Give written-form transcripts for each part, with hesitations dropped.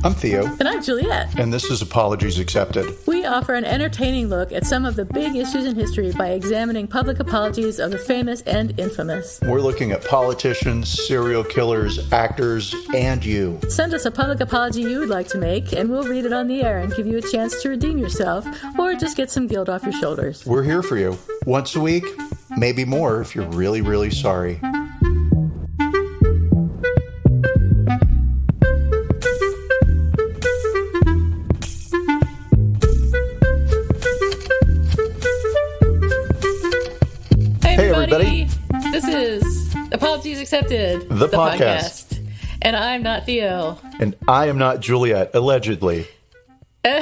I'm Theo. And I'm Juliet. And this is Apologies Accepted. We offer an entertaining look at some of the big issues in history by examining public apologies of the famous and infamous. We're looking at politicians, serial killers, actors, and you. Send us a public apology you would like to make, and we'll read it on the air and give you a chance to redeem yourself, or just get some guilt off your shoulders. We're here for you. Once a week, maybe more if you're really, really sorry. Everybody. This is Apologies Accepted, the podcast. And I'm not Theo. And I am not Juliet, allegedly. How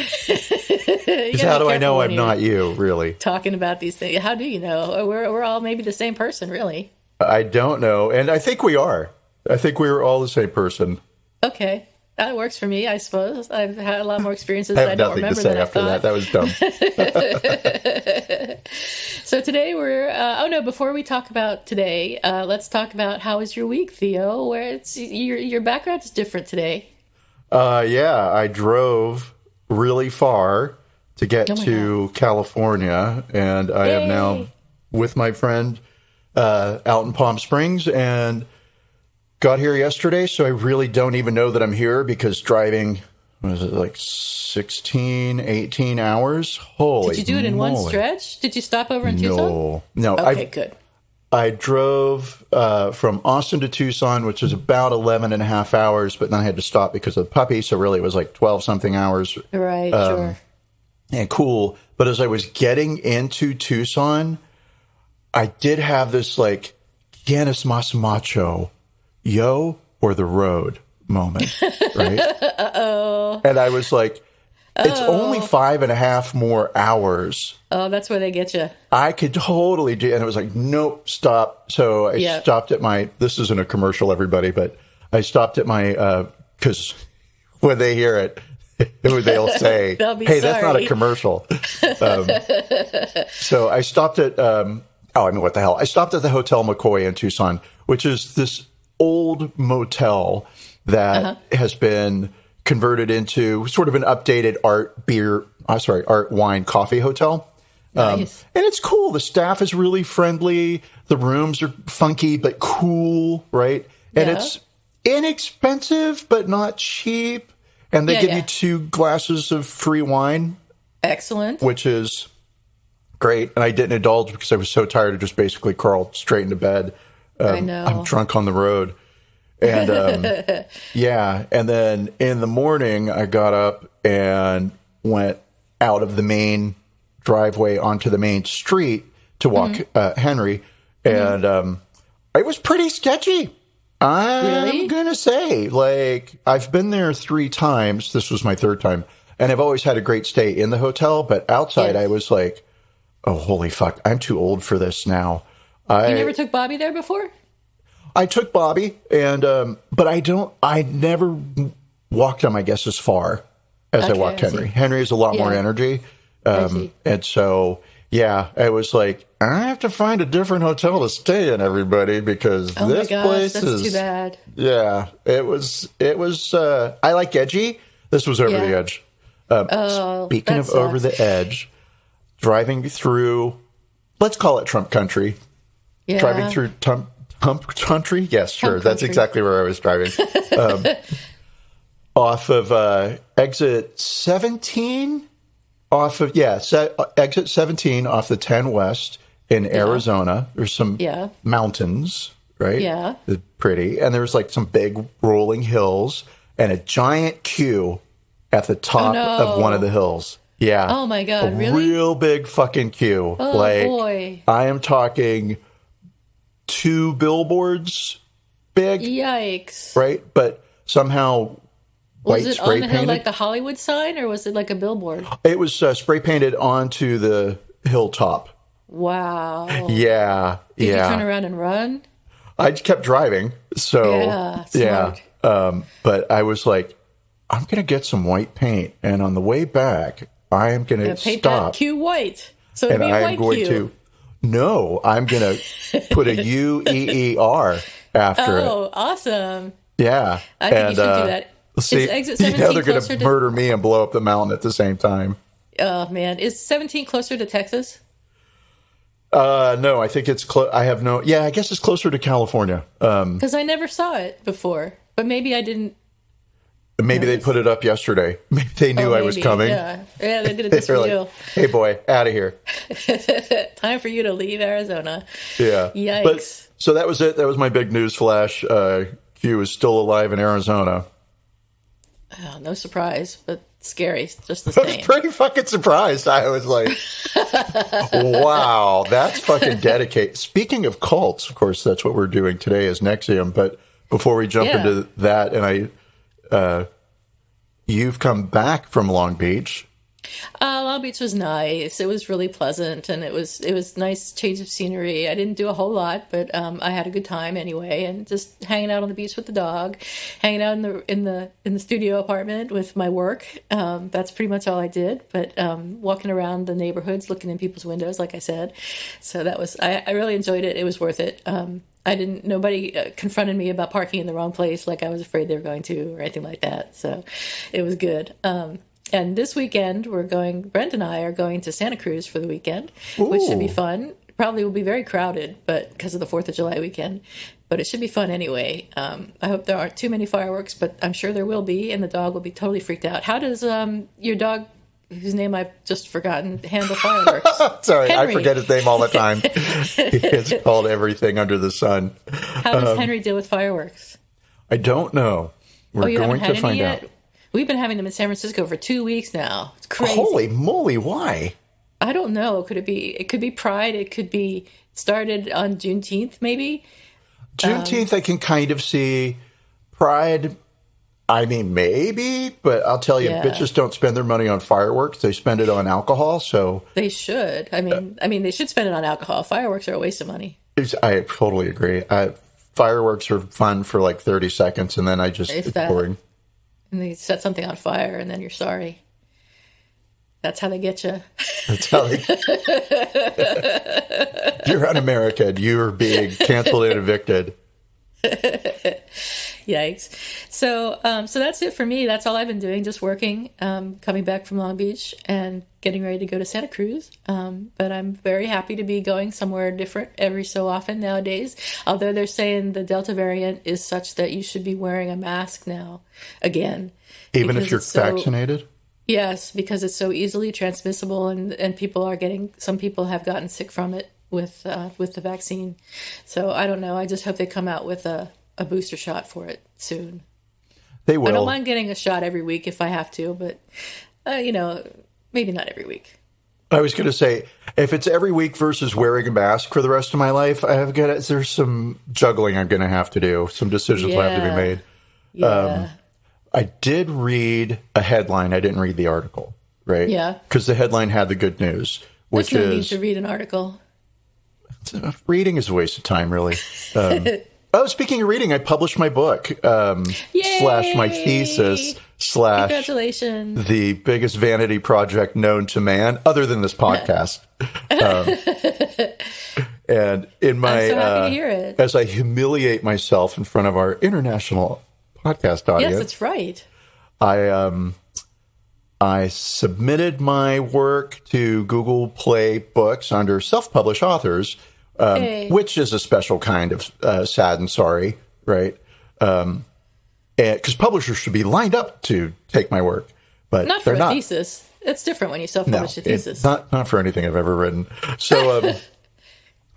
do I know I'm not you, really? Talking about these things. How do you know? We're all maybe the same person, really. I don't know. And I think we are. I think we were all the same person. Okay. That works for me, I suppose. I've had a lot more experiences I don't remember than I thought. I have nothing to say after that. That was dumb. So today we're... before we talk about today, let's talk about how was your week, Theo, where it's your background is different today. Yeah, I drove really far to get to California, and I am now with my friend out in Palm Springs, and got here yesterday, so I really don't even know that I'm here because driving, was it like 16, 18 hours? Holy Did you do it in moly. one stretch? Did you stop over in Tucson? No. Okay, good. I drove from Austin to Tucson, which is about 11 and a half hours, but then I had to stop because of the puppy, so really it was like 12-something hours. Right, sure. And cool. But as I was getting into Tucson, I did have this like, Ganis Mas Macho, yo or the road moment, right? Uh-oh. And I was like, it's only 5.5 more hours. Oh, that's where they get you. I could totally do, and it was like, nope, stop. So I stopped at my, this isn't a commercial, everybody, but I stopped at my, because when they hear it, they'll say, hey, that's not a commercial. So I stopped at, what the hell? I stopped at the Hotel McCoy in Tucson, which is this old motel that has been converted into sort of an updated art wine coffee hotel. Nice. And it's cool. The staff is really friendly. The rooms are funky but cool, right? And it's inexpensive but not cheap. And they give you 2 glasses of free wine. Excellent. Which is great. And I didn't indulge because I was so tired. I just basically crawled straight into bed. I know. I'm drunk on the road. And and then in the morning, I got up and went out of the main driveway onto the main street to walk Henry. And it was pretty sketchy. I'm going to say, like, I've been there 3 times. This was my 3rd time. And I've always had a great stay in the hotel. But outside, I was like, oh, holy fuck, I'm too old for this now. You never took Bobby there before? I took Bobby, and but I never walked him, I guess, as far as I walked Henry. Henry has a lot more energy. And so, I was like, I have to find a different hotel to stay in, everybody, because this place is too bad. Yeah, it was, I like edgy. This was over the edge. Speaking of over the edge, driving through, let's call it Trump country. Yeah. Driving through Trump country? Yes, sure. That's exactly where I was driving. Off of exit 17? Exit 17 off the 10 West in Arizona. There's some mountains, right? Yeah. They're pretty. And there's like some big rolling hills and a giant queue at the top of one of the hills. Yeah. Oh, my God. Really? Real big fucking queue. Oh, boy. I am talking 2 billboards big. Yikes. Right? But somehow was it spray on the hill painted. like the Hollywood sign, or was it like a billboard? It was spray painted onto the hilltop. Wow. Yeah. Did you turn around and run? I kept driving. So, smart. But I was like, I'm going to get some white paint. And on the way back, I am going to paint stop. That queue white. So it'll be a white queue. No, I'm going to put a UEER after it. Oh, awesome. Yeah. I think you should do that See, exit you 17 know they're going closer to murder me and blow up the mountain at the same time. Oh, man. Is 17 closer to Texas? No, I think it's I have no. Yeah, I guess it's closer to California. Because I never saw it before, but maybe I didn't. Maybe they put it up yesterday. Maybe they knew I was coming. Yeah, they did it this They're for you. like, hey, boy, out of here. Time for you to leave Arizona. Yeah. Yikes. But, so that was it. That was my big news flash. Q is still alive in Arizona. Oh, no surprise, but scary just the I was same. pretty fucking surprised. I was like, wow, that's fucking dedicated. Speaking of cults, of course, that's what we're doing today is NXIVM. But before we jump into that, and you've come back from Long Beach. Long Beach was nice. It was really pleasant, and it was nice change of scenery. I didn't do a whole lot, but I had a good time anyway, and just hanging out on the beach with the dog, hanging out in the studio apartment with my work. That's pretty much all I did. But walking around the neighborhoods, looking in people's windows, like I said. So that was I really enjoyed it. It was worth it. Nobody confronted me about parking in the wrong place like I was afraid they were going to or anything like that. So it was good. And this weekend, Brent and I are going to Santa Cruz for the weekend, which should be fun. Probably will be very crowded, but because of the 4th of July weekend, but it should be fun anyway. I hope there aren't too many fireworks, but I'm sure there will be, and the dog will be totally freaked out. How does your dog, whose name I've just forgotten, handle fireworks? Sorry, Henry. I forget his name all the time. It's called everything under the sun. How does Henry deal with fireworks? I don't know. We're going to find out. We've been having them in San Francisco for 2 weeks now. It's crazy. Holy moly, why? I don't know. It could be Pride. It could be started on Juneteenth, maybe. Juneteenth, I can kind of see. Pride, I mean, maybe, but I'll tell you, bitches don't spend their money on fireworks. They spend it on alcohol, so. They should. I mean, they should spend it on alcohol. Fireworks are a waste of money. I totally agree. Fireworks are fun for like 30 seconds, and then it's boring. And they set something on fire, and then you're sorry. That's how they get you. That's how they. You're un-American. You're being canceled and evicted. Yikes. So that's it for me. That's all I've been doing, just working, coming back from Long Beach and getting ready to go to Santa Cruz. But I'm very happy to be going somewhere different every so often nowadays. Although they're saying the Delta variant is such that you should be wearing a mask now again. Even if you're vaccinated? Yes, because it's so easily transmissible, and some people have gotten sick from it with the vaccine. So I don't know. I just hope they come out with a booster shot for it soon. They will. I don't mind getting a shot every week if I have to, but maybe not every week. I was going to say, if it's every week versus wearing a mask for the rest of my life, there's some juggling I'm going to have to do. Some decisions will have to be made. Yeah. I did read a headline. I didn't read the article, right? Yeah. Because the headline had the good news, which There's no need to read an article. Reading is a waste of time, really. Speaking of reading, I published my book, / my thesis / Congratulations. The biggest vanity project known to man, other than this podcast. And in my, I'm so happy to hear it. As I humiliate myself in front of our international podcast audience. Yes, that's right. I submitted my work to Google Play Books under self-published authors, which is a special kind of sad and sorry, right? Because publishers should be lined up to take my work, but not for a thesis. It's different when you self-publish a thesis. Not for anything I've ever written. So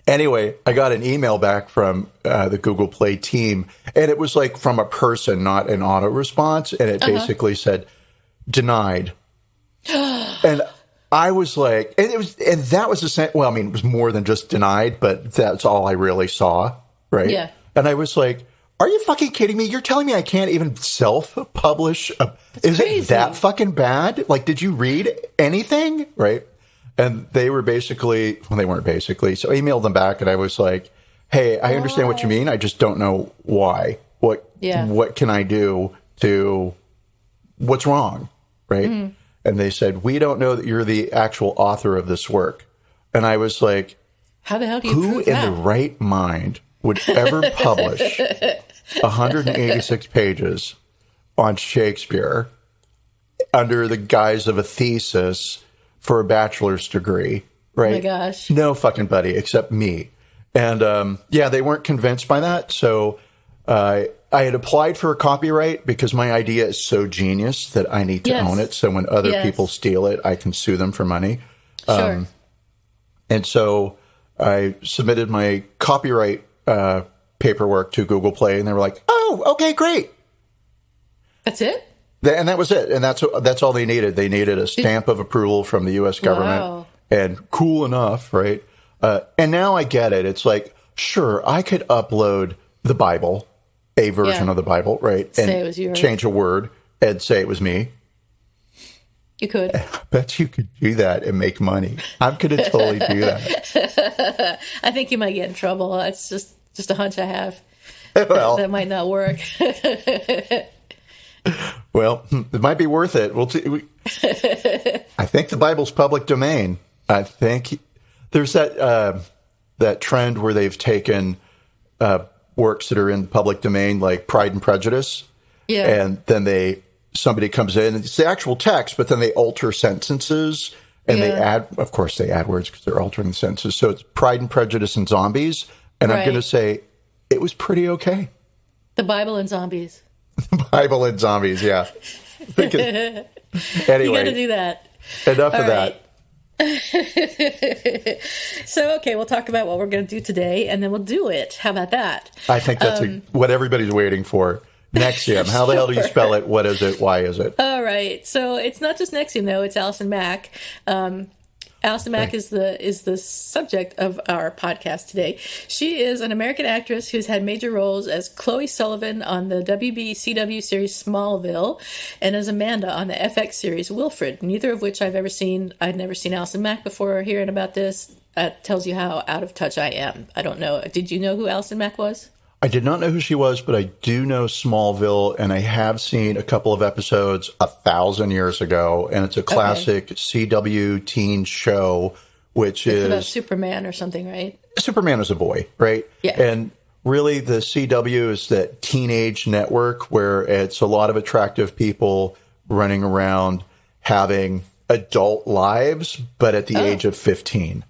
anyway, I got an email back from the Google Play team, and it was like from a person, not an auto response, and it basically said denied. And I was like, and that was well, I mean, it was more than just denied, but that's all I really saw, right? Yeah. And I was like, are you fucking kidding me? You're telling me I can't even self-publish? Is it that fucking bad? Like, did you read anything? Right? And they were basically, well, they weren't basically. So I emailed them back, and I was like, hey, I understand what you mean. I just don't know why. What can I do what's wrong? Right? Mm-hmm. And they said, we don't know that you're the actual author of this work. And I was like, how the hell do you who prove in that? the right mind would ever publish 186 pages on Shakespeare under the guise of a thesis for a bachelor's degree, right? Oh my gosh. No fucking buddy except me. And they weren't convinced by that. So I had applied for a copyright because my idea is so genius that I need to own it. So when other people steal it, I can sue them for money. Sure. And so I submitted my copyright paperwork to Google Play, and they were like, "Oh, okay, great." That's it? And that was it. And that's all they needed. They needed a stamp of approval from the U.S. government. Wow. And cool enough, right? And now I get it. It's like, sure, I could upload the Bible, a version of the Bible, right? And say it was yours. Change a word and say it was me. You could. I bet you could do that and make money. I'm going to totally do that. I think you might get in trouble. That's just a hunch I have. Well, that might not work. Well, it might be worth it. I think the Bible's public domain. I think there's that trend where they've taken works that are in public domain, like Pride and Prejudice, and then somebody comes in and it's the actual text, but then they alter sentences and they add words because they're altering the sentences. So it's Pride and Prejudice and Zombies, and I'm going to say it was pretty okay. The Bible and Zombies. Bible and Zombies, yeah. Anyway, you got to do that. Enough of that. So, okay, we'll talk about what we're going to do today, and then we'll do it. How about that? I think that's what everybody's waiting for. NXIVM. How the hell do you spell it? What is it? Why is it? All right. So it's not just NXIVM, though. It's Allison Mack. Allison Mack is the subject of our podcast today. She is an American actress who's had major roles as Chloe Sullivan on the WB-CW series Smallville and as Amanda on the FX series Wilfred, neither of which I've ever seen. I'd never seen Allison Mack before hearing about this. That tells you how out of touch I am. I don't know. Did you know who Allison Mack was? I did not know who she was, but I do know Smallville, and I have seen a couple of episodes 1,000 years ago, and it's a classic CW teen show, which is about Superman or something, right? Superman is a boy, right? Yeah. And really, the CW is that teenage network where it's a lot of attractive people running around having adult lives, but at the age of 15.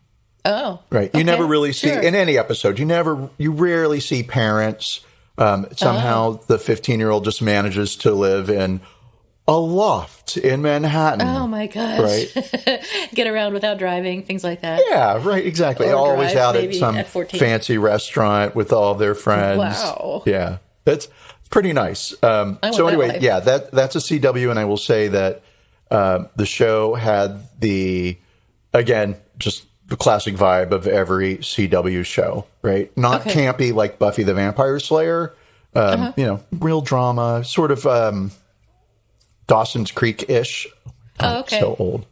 Oh, right. You never really see in any episode. You rarely see parents. Somehow the 15-year-old just manages to live in a loft in Manhattan. Oh my gosh! Right, get around without driving, things like that. Yeah, right. Exactly. Or always drive, out at some fancy restaurant with all their friends. Wow. Yeah, that's pretty nice. So anyway, that's a CW, and I will say that the show had just the classic vibe of every CW show, right? Not campy like Buffy the Vampire Slayer, real drama, sort of Dawson's Creek-ish. Oh, okay. So old.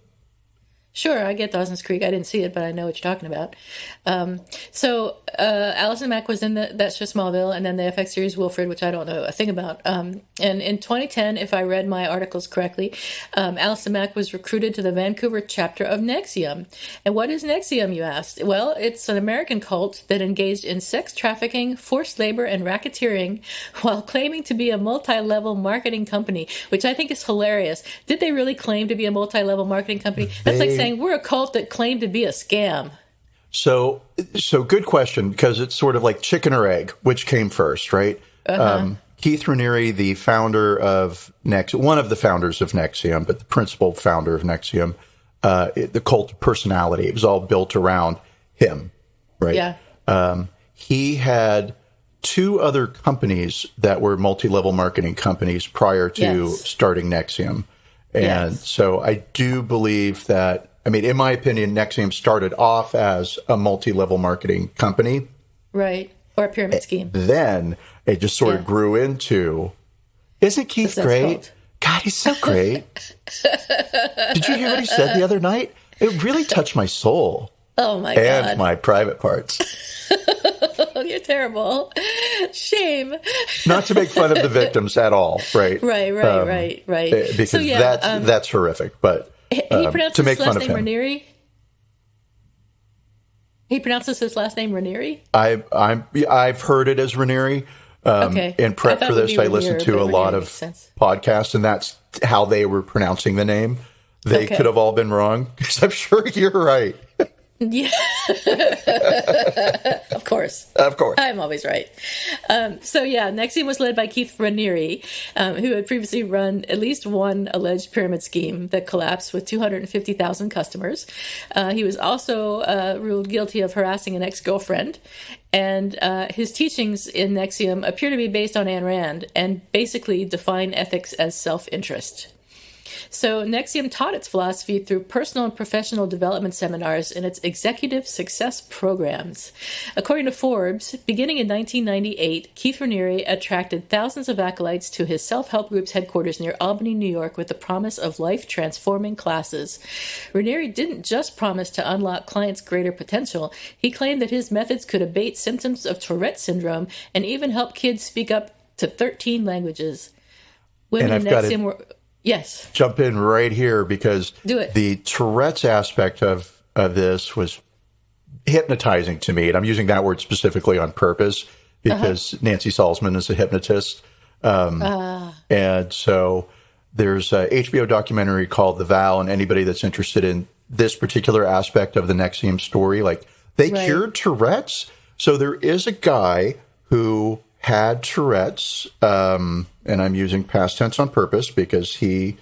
Sure, I get Dawson's Creek. I didn't see it, but I know what you're talking about. So Allison Mack was in That's Just Smallville, and then the FX series Wilfred, which I don't know a thing about. And in 2010, if I read my articles correctly, Allison Mack was recruited to the Vancouver chapter of NXIVM. And what is NXIVM, you asked? Well, it's an American cult that engaged in sex trafficking, forced labor, and racketeering while claiming to be a multi-level marketing company, which I think is hilarious. Did they really claim to be a multi-level marketing company? That's like saying we're a cult that claimed to be a scam. So good question, because it's sort of like chicken or egg, which came first, right? Keith Raniere, the founder of one of the founders of NXIVM, but the principal founder of NXIVM, the cult of personality, it was all built around him, right? Yeah. He had two other companies that were multi-level marketing companies prior to starting NXIVM. And so I do believe that, in my opinion, NXIVM started off as a multi-level marketing company. Right. Or a pyramid scheme. Then it just sort of grew into, isn't Keith great? God, he's so great. Did you hear what he said the other night? It really touched my soul. Oh, my God. And my private parts. You're terrible. Shame. Not to make fun of the victims at all, right? Right. Because that's horrific, but he pronounces to make his fun last of name him. Raniere? He pronounces his last name Raniere? I've heard it as Raniere. Okay. In prep thought for it would this, be I listened Renier, to but a lot Renier of makes sense. podcasts, and that's how they were pronouncing the name. They Okay. could have all been wrong, because I'm sure you're right. Yeah. Of course. Of course. I'm always right. So yeah, NXIVM was led by Keith Raniere, who had previously run at least one alleged pyramid scheme that collapsed with 250,000 customers. He was also ruled guilty of harassing an ex-girlfriend. And his teachings in NXIVM appear to be based on Ayn Rand and basically define ethics as self-interest. So NXIVM taught its philosophy through personal and professional development seminars in its executive success programs. According to Forbes, beginning in 1998, Keith Raniere attracted thousands of acolytes to his self-help group's headquarters near Albany, New York, with the promise of life-transforming classes. Raniere didn't just promise to unlock clients' greater potential. He claimed that his methods could abate symptoms of Tourette syndrome and even help kids speak up to 13 languages. Women in NXIVM were... Yes. Jump in right here, because Do it. The Tourette's aspect of this was hypnotizing to me. And I'm using that word specifically on purpose because Nancy Salzman is a hypnotist. And so there's a HBO documentary called The Vow, and anybody that's interested in this particular aspect of the NXIVM story, like they cured Tourette's. So there is a guy who had Tourette's, and I'm using past tense on purpose because he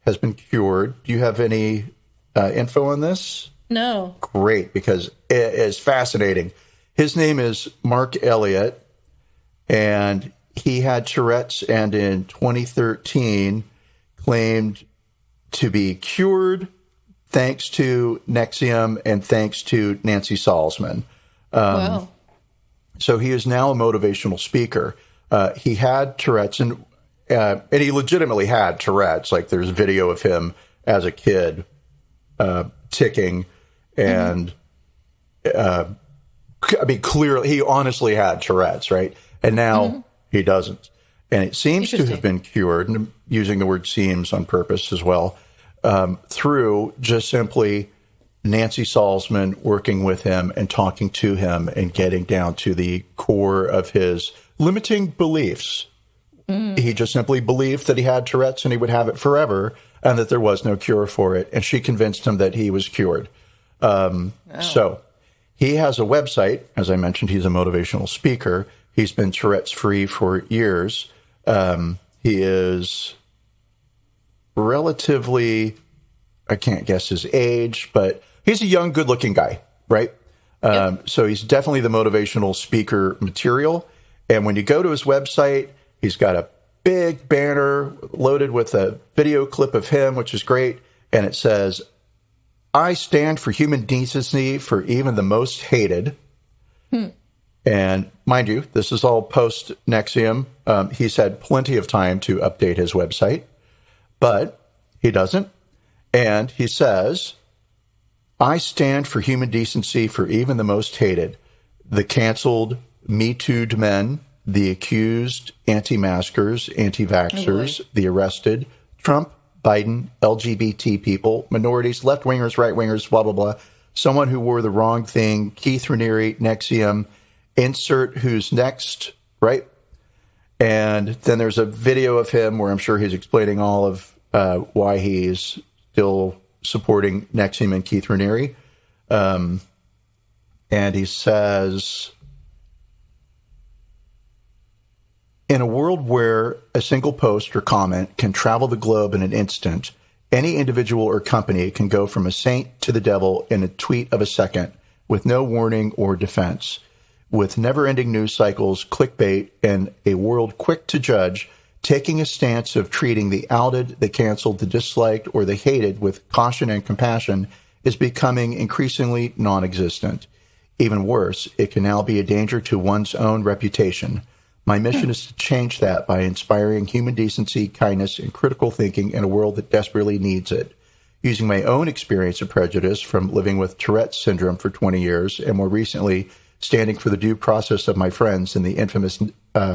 has been cured. Do you have any info on this? No. Great, because it is fascinating. His name is Mark Elliott, and he had Tourette's, and in 2013 claimed to be cured thanks to NXIVM and thanks to Nancy Salzman. Wow. So he is now a motivational speaker. He had Tourette's, and he legitimately had Tourette's. Like, there's video of him as a kid ticking, and I mean, clearly, he honestly had Tourette's, right? And now he doesn't. And it seems to have been cured, and I'm using the word seems on purpose as well, through just simply Nancy Salzman working with him and talking to him and getting down to the core of his limiting beliefs. He just simply believed that he had Tourette's and he would have it forever, and that there was no cure for it. And she convinced him that he was cured. So he has a website. As I mentioned, he's a motivational speaker. He's been Tourette's free for years. He is relatively, I can't guess his age, but he's a young, good-looking guy, right? So he's definitely the motivational speaker material. And when you go to his website, he's got a big banner loaded with a video clip of him, which is great. And it says, "I stand for human decency for even the most hated." And mind you, this is all post-NXIVM. He's had plenty of time to update his website, but he doesn't. And he says, "I stand for human decency for even the most hated. The canceled, Me Too'd men, the accused, anti-maskers, anti-vaxxers, the arrested, Trump, Biden, LGBT people, minorities, left-wingers, right-wingers, blah, blah, blah. Someone who wore the wrong thing, Keith Raniere, NXIVM, insert who's next," right? And then there's a video of him where I'm sure he's explaining all of why he's still supporting NXIVM and Keith Raniere. And he says, "In a world where a single post or comment can travel the globe in an instant, any individual or company can go from a saint to the devil in a tweet of a second with no warning or defense. With never-ending news cycles, clickbait, and a world quick to judge, taking a stance of treating the outed, the canceled, the disliked, or the hated with caution and compassion is becoming increasingly non-existent. Even worse, it can now be a danger to one's own reputation. My mission is to change that by inspiring human decency, kindness, and critical thinking in a world that desperately needs it. Using my own experience of prejudice from living with Tourette's syndrome for 20 years, and more recently, standing for the due process of my friends in the infamous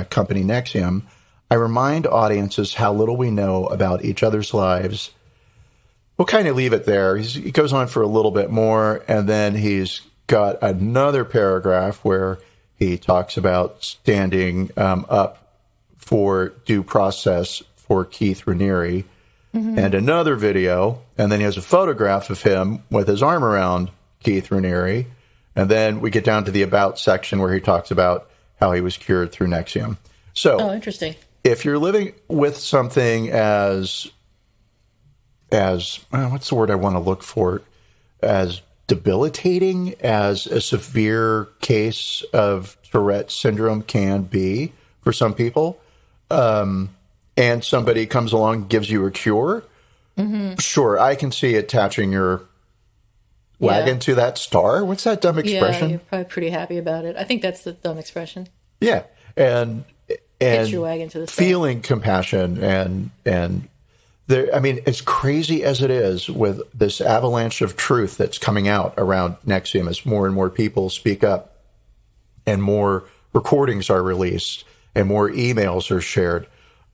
company NXIVM, I remind audiences how little we know about each other's lives." We'll kind of leave it there. He goes on for a little bit more, and then he's got another paragraph where he talks about standing up for due process for Keith Raniere, and another video, and then he has a photograph of him with his arm around Keith Raniere, and then we get down to the about section where he talks about how he was cured through NXIVM. So, oh, interesting. If you're living with something as what's the word I want to look for, as debilitating as a severe case of Tourette syndrome can be for some people, and somebody comes along and gives you a cure, sure, I can see attaching your wagon to that star. What's that dumb expression? Yeah, you're probably pretty happy about it. I think that's the dumb expression. Yeah, and Hitch your wagon to the star. Feeling compassion and there, I mean, as crazy as it is with this avalanche of truth that's coming out around NXIVM as more and more people speak up and more recordings are released and more emails are shared.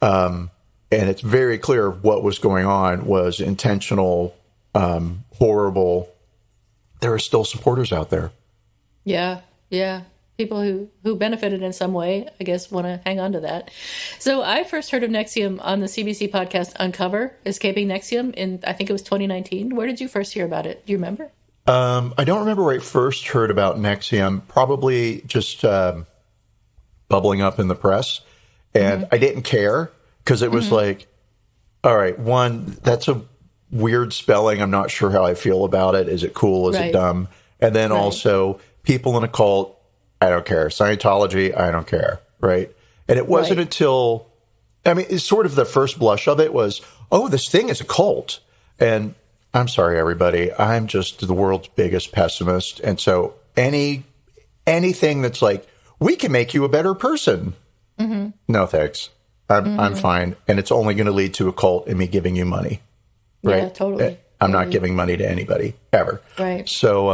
And it's very clear what was going on was intentional, horrible. There are still supporters out there. Yeah. People who benefited in some way, I guess, want to hang on to that. So I first heard of NXIVM on the CBC podcast Uncover, Escaping NXIVM, in, I think it was 2019. Where did you first hear about it? Do you remember? I don't remember where I first heard about NXIVM, probably just bubbling up in the press. And I didn't care because it was like, all right, one, that's a weird spelling. I'm not sure how I feel about it. Is it cool? Is it dumb? And then also people in a cult, I don't care. Scientology, I don't care. Right. And it wasn't until, I mean, it's sort of the first blush of it was, oh, this thing is a cult. And I'm sorry, everybody. I'm just the world's biggest pessimist. And so anything that's like, we can make you a better person. No, thanks. I'm fine. And it's only going to lead to a cult and me giving you money. Right. Yeah, totally. I'm not giving money to anybody ever. Right. So,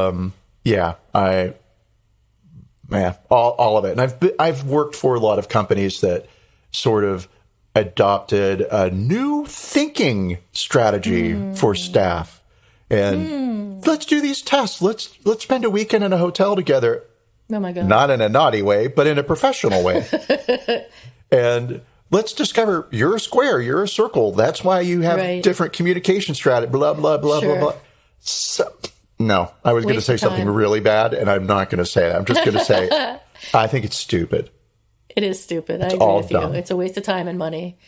all of it. And I've worked for a lot of companies that sort of adopted a new thinking strategy for staff. And let's do these tests. Let's spend a weekend in a hotel together. Oh my God. Not in a naughty way, but in a professional way. And let's discover you're a square, you're a circle. That's why you have different communication strategy, blah, blah, blah, blah, blah. So, no, I was going to say something really bad, and I'm not going to say that. I'm just going to say, I think it's stupid. It is stupid. I agree with you. It's a waste of time and money.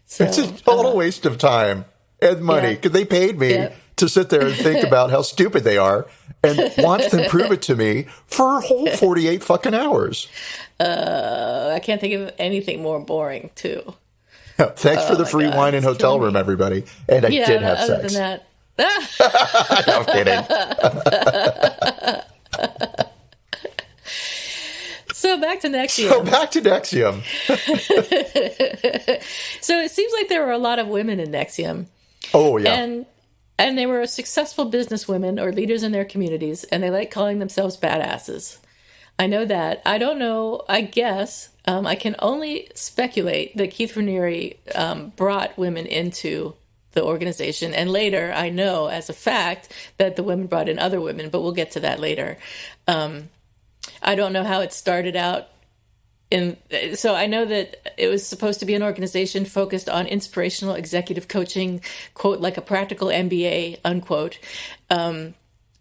So, it's a total waste of time and money because they paid me to sit there and think about how stupid they are and watch them prove it to me for a whole 48 fucking hours. I can't think of anything more boring, too. Thanks for the free wine and hotel room, everybody. And I did have other sex. Than that. No, I'm kidding. So back to NXIVM. So it seems like there were a lot of women in NXIVM. Oh, yeah. And they were successful businesswomen or leaders in their communities, and they like calling themselves badasses. I know that. I don't know. I guess I can only speculate that Keith Raniere brought women into the organization. And later, I know as a fact that the women brought in other women, but we'll get to that later. I don't know how it started out. So I know that it was supposed to be an organization focused on inspirational executive coaching, quote, like a practical MBA, unquote.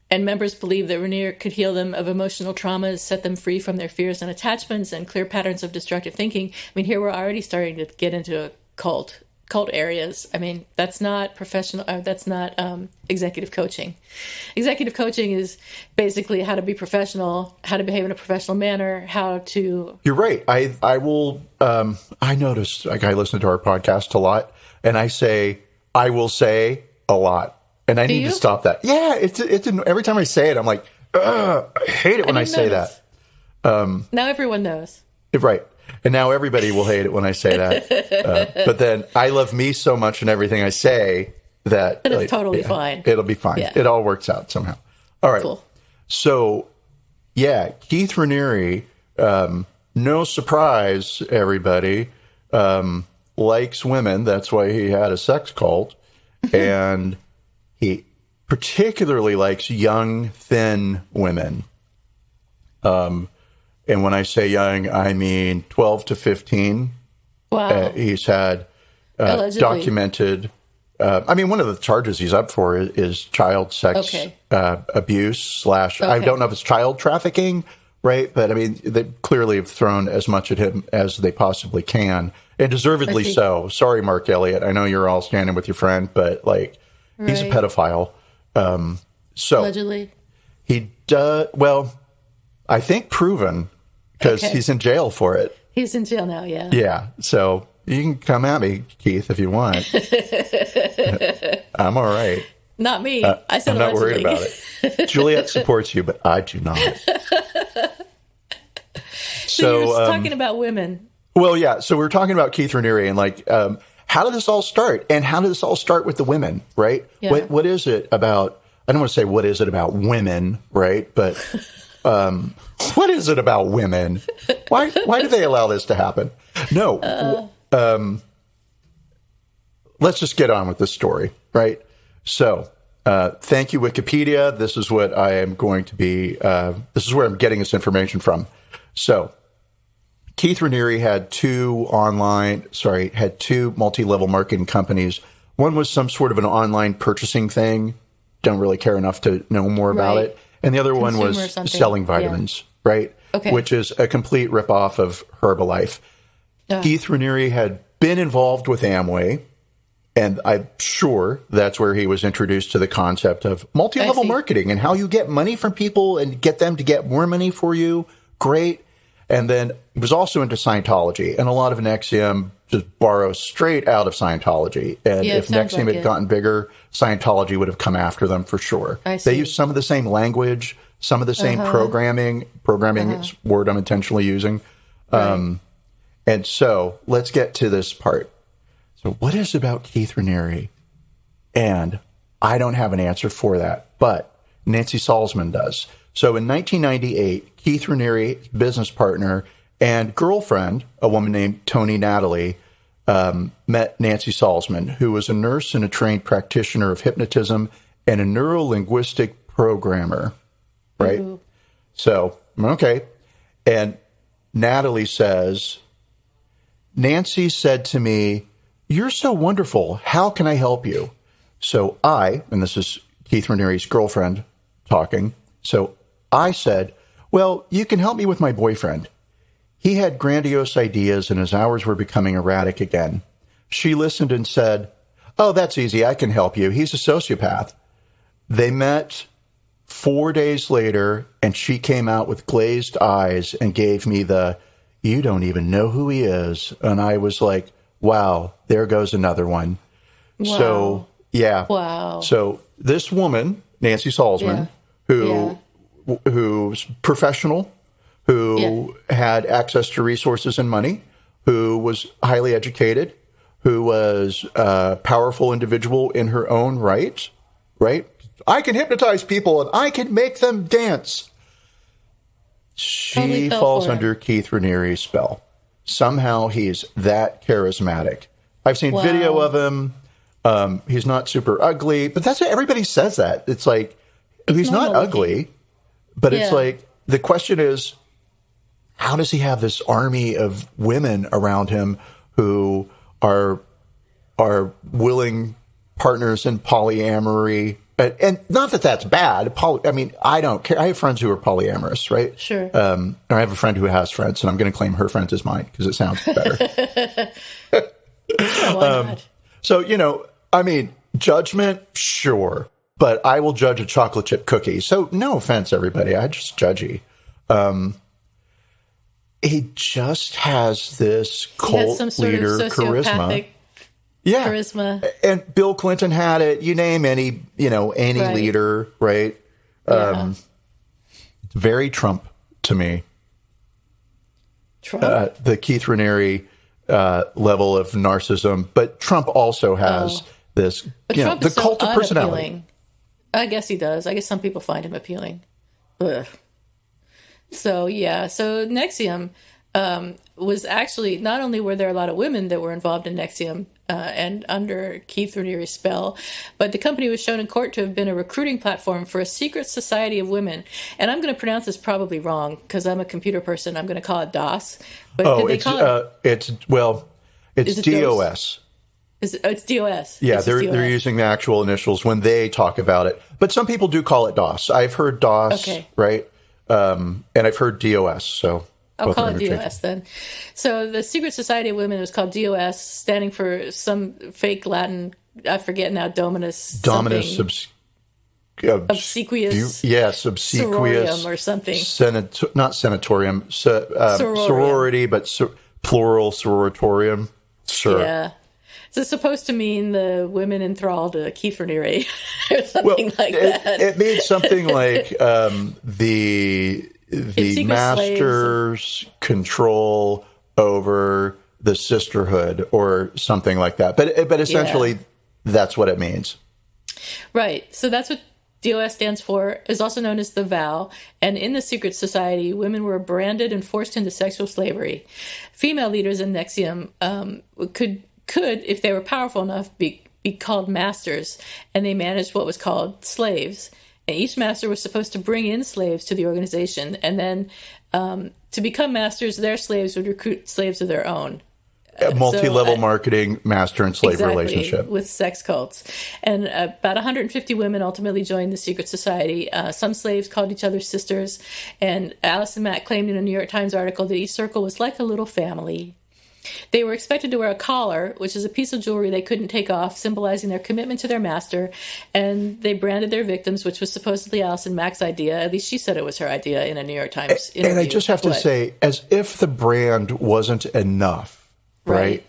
And members believed that Raniere could heal them of emotional traumas, set them free from their fears and attachments, and clear patterns of destructive thinking. I mean, here we're already starting to get into a cult areas. I mean, that's not professional. That's not executive coaching. Executive coaching is basically how to be professional, how to behave in a professional manner, how to. You're right. I will. I noticed. Like I listen to our podcast a lot, and I will say a lot. And I need to stop that. Yeah, it's every time I say it, I'm like, I hate it when I say that. Now everyone knows. Right. And now everybody will hate it when I say that. But then I love me so much in everything I say that it's totally fine. It'll be fine. Yeah. It all works out somehow. All right. Cool. So, yeah, Keith Raniere, no surprise, everybody, likes women. That's why he had a sex cult. And he particularly likes young, thin women. And when I say young, I mean 12 to 15. Wow. He's had Allegedly. documented. I mean, one of the charges he's up for is child sex abuse / I don't know if it's child trafficking, right? But I mean, they clearly have thrown as much at him as they possibly can, and deservedly so. Sorry, Mark Elliott. I know you're all standing with your friend, but like, he's a pedophile. So allegedly, he does well. I think proven because he's in jail for it. He's in jail now. Yeah. Yeah. So you can come at me, Keith, if you want. I'm all right. Not me. I said I'm not allegedly. worried about it. Juliet supports you, but I do not. So you're talking about women. Well, yeah. So we're talking about Keith Raniere and like, how did this all start? And how did this all start with the women, right? Yeah. What is it about? I don't want to say what is it about women, right? But what is it about women? Why do they allow this to happen? No. Let's just get on with this story, right? So, thank you, Wikipedia. This is what I am going to be, this is where I'm getting this information from. So, Keith Raniere had two multi-level marketing companies. One was some sort of an online purchasing thing. Don't really care enough to know more about it. And the other one was selling vitamins, right? Okay. Which is a complete ripoff of Herbalife. Keith Raniere had been involved with Amway, and I'm sure that's where he was introduced to the concept of multi-level marketing and how you get money from people and get them to get more money for you. Great. And then he was also into Scientology, and a lot of NXIVM just borrows straight out of Scientology. And if NXIVM had gotten bigger, Scientology would have come after them for sure. They use some of the same language, some of the same programming. Programming is a word I'm intentionally using. And so let's get to this part. So what is it about Keith Raniere? And I don't have an answer for that, but Nancy Salzman does. So in 1998, Keith Raniere's business partner and girlfriend, a woman named Tony Natalie, met Nancy Salzman, who was a nurse and a trained practitioner of hypnotism and a neuro-linguistic programmer, right? Mm-hmm. So, okay. And Natalie says, Nancy said to me, "You're so wonderful. How can I help you?" So and this is Keith Raniere's girlfriend talking. So I said, "Well, you can help me with my boyfriend. He had grandiose ideas and his hours were becoming erratic again." She listened and said, "Oh, that's easy. I can help you. He's a sociopath." They met 4 days later, and she came out with glazed eyes and gave me the, "You don't even know who he is." And I was like, wow, there goes another one. Wow. So, yeah. Wow. So this woman, Nancy Salzman, who's professional, who had access to resources and money, who was highly educated, who was a powerful individual in her own right? I can hypnotize people and I can make them dance. She falls under Keith Raniere's spell. Somehow he's that charismatic. I've seen video of him. He's not super ugly, but that's what everybody says that. It's like, he's not ugly, but it's like, the question is, how does he have this army of women around him who are willing partners in polyamory? And not that that's bad. I mean, I don't care. I have friends who are polyamorous, right? Sure. I have a friend who has friends, and I'm going to claim her friends as mine because it sounds better. Why not? So, I mean, judgment, sure. But I will judge a chocolate chip cookie. So no offense, everybody. I just judgy. He just has this cult leader charisma. Yeah. Charisma. And Bill Clinton had it. You name any leader, right? Very Trump to me. Trump? The Keith Raniere level of narcissism. But Trump also has this, Trump the is so cult of personality. unappealing. I guess he does. I guess some people find him appealing. Ugh. So, yeah. So, NXIVM, was actually, not only were there a lot of women that were involved in NXIVM and under Keith Raniere's spell, but the company was shown in court to have been a recruiting platform for a secret society of women. And I'm going to pronounce this probably wrong because I'm a computer person. I'm going to call it DOS. But did they call it's DOS. It's DOS. Yeah, it's they're using the actual initials when they talk about it. But some people do call it DOS. I've heard DOS, right? And I've heard DOS, so... I'll call it DOS then. So the Secret Society of Women was called DOS, standing for some fake Latin, I forget now, Dominus obsequious. Sororium or something. Not senatorium, sorority, but plural sororitorium. Sure. Yeah. So it's supposed to mean the women enthralled to Keith Raniere or something like that. It means something like the master's slaves. Control over the sisterhood or something like that. But essentially, that's what it means. Right. So that's what DOS stands for, is also known as the vow. And in the secret society, women were branded and forced into sexual slavery. Female leaders in NXIVM could, if they were powerful enough, be called masters, and they managed what was called slaves. And each master was supposed to bring in slaves to the organization, and then to become masters, their slaves would recruit slaves of their own. A multi-level marketing master and slave relationship. With sex cults. And about 150 women ultimately joined the secret society. Some slaves called each other sisters, and Allison Mack claimed in a New York Times article that each circle was like a little family. They were expected to wear a collar, which is a piece of jewelry they couldn't take off, symbolizing their commitment to their master, and they branded their victims, which was supposedly Allison Mack's idea. At least she said it was her idea in a New York Times interview. And I just have to say, as if the brand wasn't enough, right?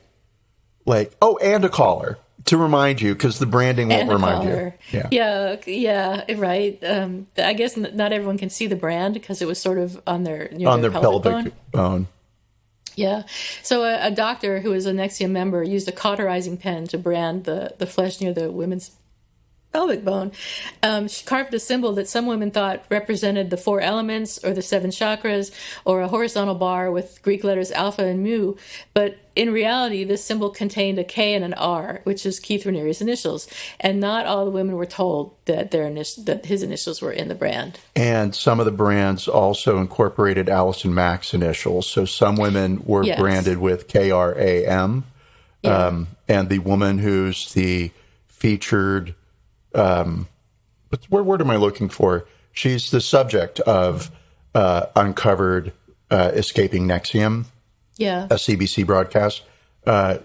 Like, and a collar to remind you, because the branding won't remind you. Yeah, right. I guess not everyone can see the brand because it was sort of on their pelvic bone. Yeah. So a doctor who was a NXIVM member used a cauterizing pen to brand the flesh near the women's pelvic bone. She carved a symbol that some women thought represented the 4 elements or the 7 chakras, or a horizontal bar with Greek letters alpha and mu. But in reality, this symbol contained a K and an R, which is Keith Raniere's initials. And not all the women were told that that his initials were in the brand. And some of the brands also incorporated Allison Mack's initials. So some women were branded with KRAM. And the woman who's the featured... what word am I looking for? She's the subject of Uncovered Escaping NXIVM, a CBC broadcast.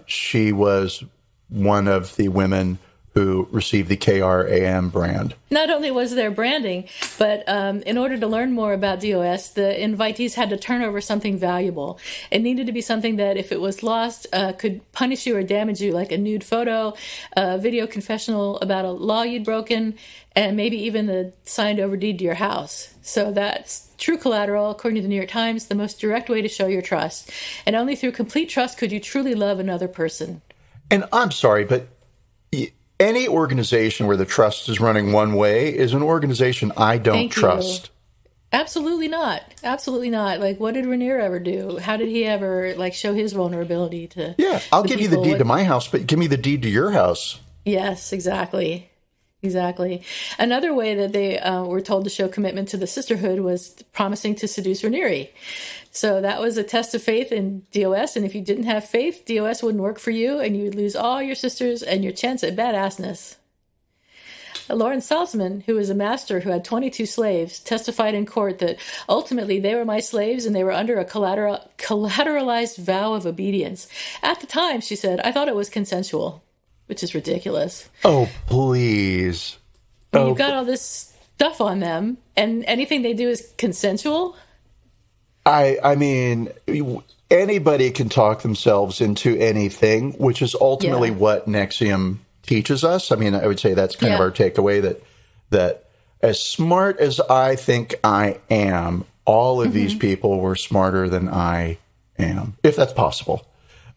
She was one of the women who received the KRAM brand. Not only was there branding, but in order to learn more about DOS, the invitees had to turn over something valuable. It needed to be something that, if it was lost, could punish you or damage you, like a nude photo, a video confessional about a law you'd broken, and maybe even a signed over deed to your house. So that's true collateral, according to the New York Times, the most direct way to show your trust. And only through complete trust could you truly love another person. And I'm sorry, but... any organization where the trust is running one way is an organization I don't trust. Absolutely not. Absolutely not. Like, what did Raniere ever do? How did he ever, show his vulnerability to... Yeah, I'll give you the deed to my house, but give me the deed to your house. Yes, exactly. Exactly. Another way that they were told to show commitment to the sisterhood was promising to seduce Raniere. So that was a test of faith in DOS, and if you didn't have faith, DOS wouldn't work for you, and you would lose all your sisters and your chance at badassness. Lawrence Salzman, who was a master who had 22 slaves, testified in court that ultimately they were my slaves and they were under a collateralized vow of obedience. At the time, she said, I thought it was consensual, which is ridiculous. Oh, please. You've got all this stuff on them, and anything they do is consensual? I mean, anybody can talk themselves into anything, which is ultimately what NXIVM teaches us. I mean, I would say that's kind of our takeaway, that as smart as I think I am, all of these people were smarter than I am, if that's possible,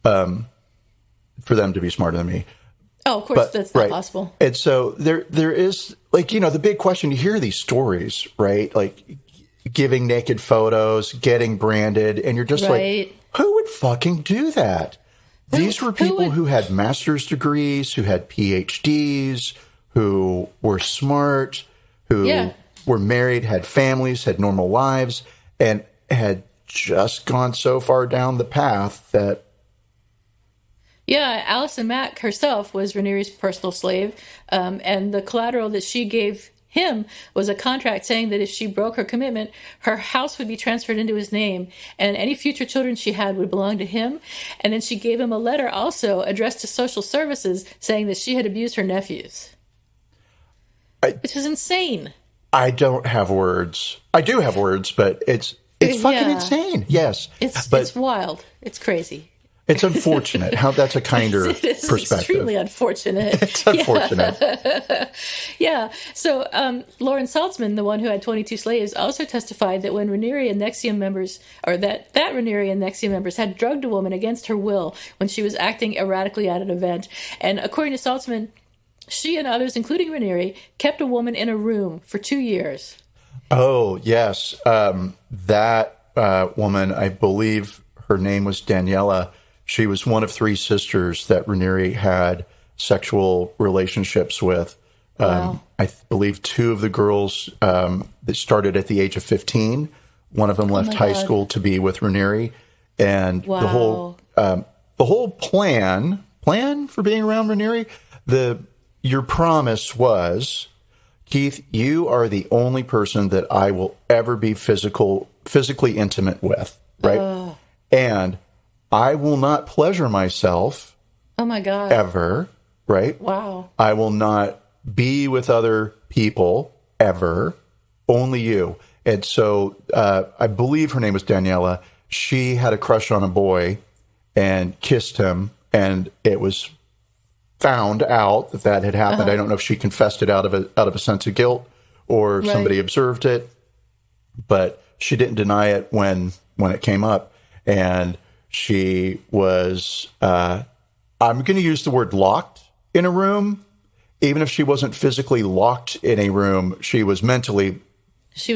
for them to be smarter than me. Oh, of course, that's not possible. And so there is, the big question, you hear these stories, right? Like, giving naked photos, getting branded, and you're just like, Who would fucking do that? These were people who had master's degrees, who had PhDs, who were smart, who were married, had families, had normal lives, and had just gone so far down the path that... Yeah, Allison Mack herself was Ranieri's personal slave, and the collateral that she gave him was a contract saying that if she broke her commitment, her house would be transferred into his name, and any future children she had would belong to him. And then she gave him a letter also addressed to social services saying that she had abused her nephews. Which is insane. I don't have words. I do have words, but it's fucking insane. Yes. It's wild. It's crazy. It's unfortunate how that's a kinder it's perspective. Extremely unfortunate. It's unfortunate. Yeah. So Lauren Saltzman, the one who had 22 slaves, also testified that when Ranieri and NXIVM members, or that Ranieri and NXIVM members had drugged a woman against her will when she was acting erratically at an event. And according to Saltzman, she and others, including Ranieri, kept a woman in a room for 2 years. Oh, yes. That woman, I believe her name was Daniela. She was one of 3 sisters that Ranieri had sexual relationships with. Wow. I believe 2 of the girls that started at the age of 15. One of them left high school to be with Ranieri. And the whole plan for being around Ranieri, your promise was, Keith, you are the only person that I will ever be physically intimate with, right? And I will not pleasure myself. Oh my God. Ever, right? Wow. I will not be with other people ever. Only you. And so I believe her name was Daniela. She had a crush on a boy and kissed him, and it was found out that had happened. I don't know if she confessed it out of a sense of guilt or if somebody observed it, but she didn't deny it when it came up. And she was, I'm going to use the word locked in a room. Even if she wasn't physically locked in a room, she was mentally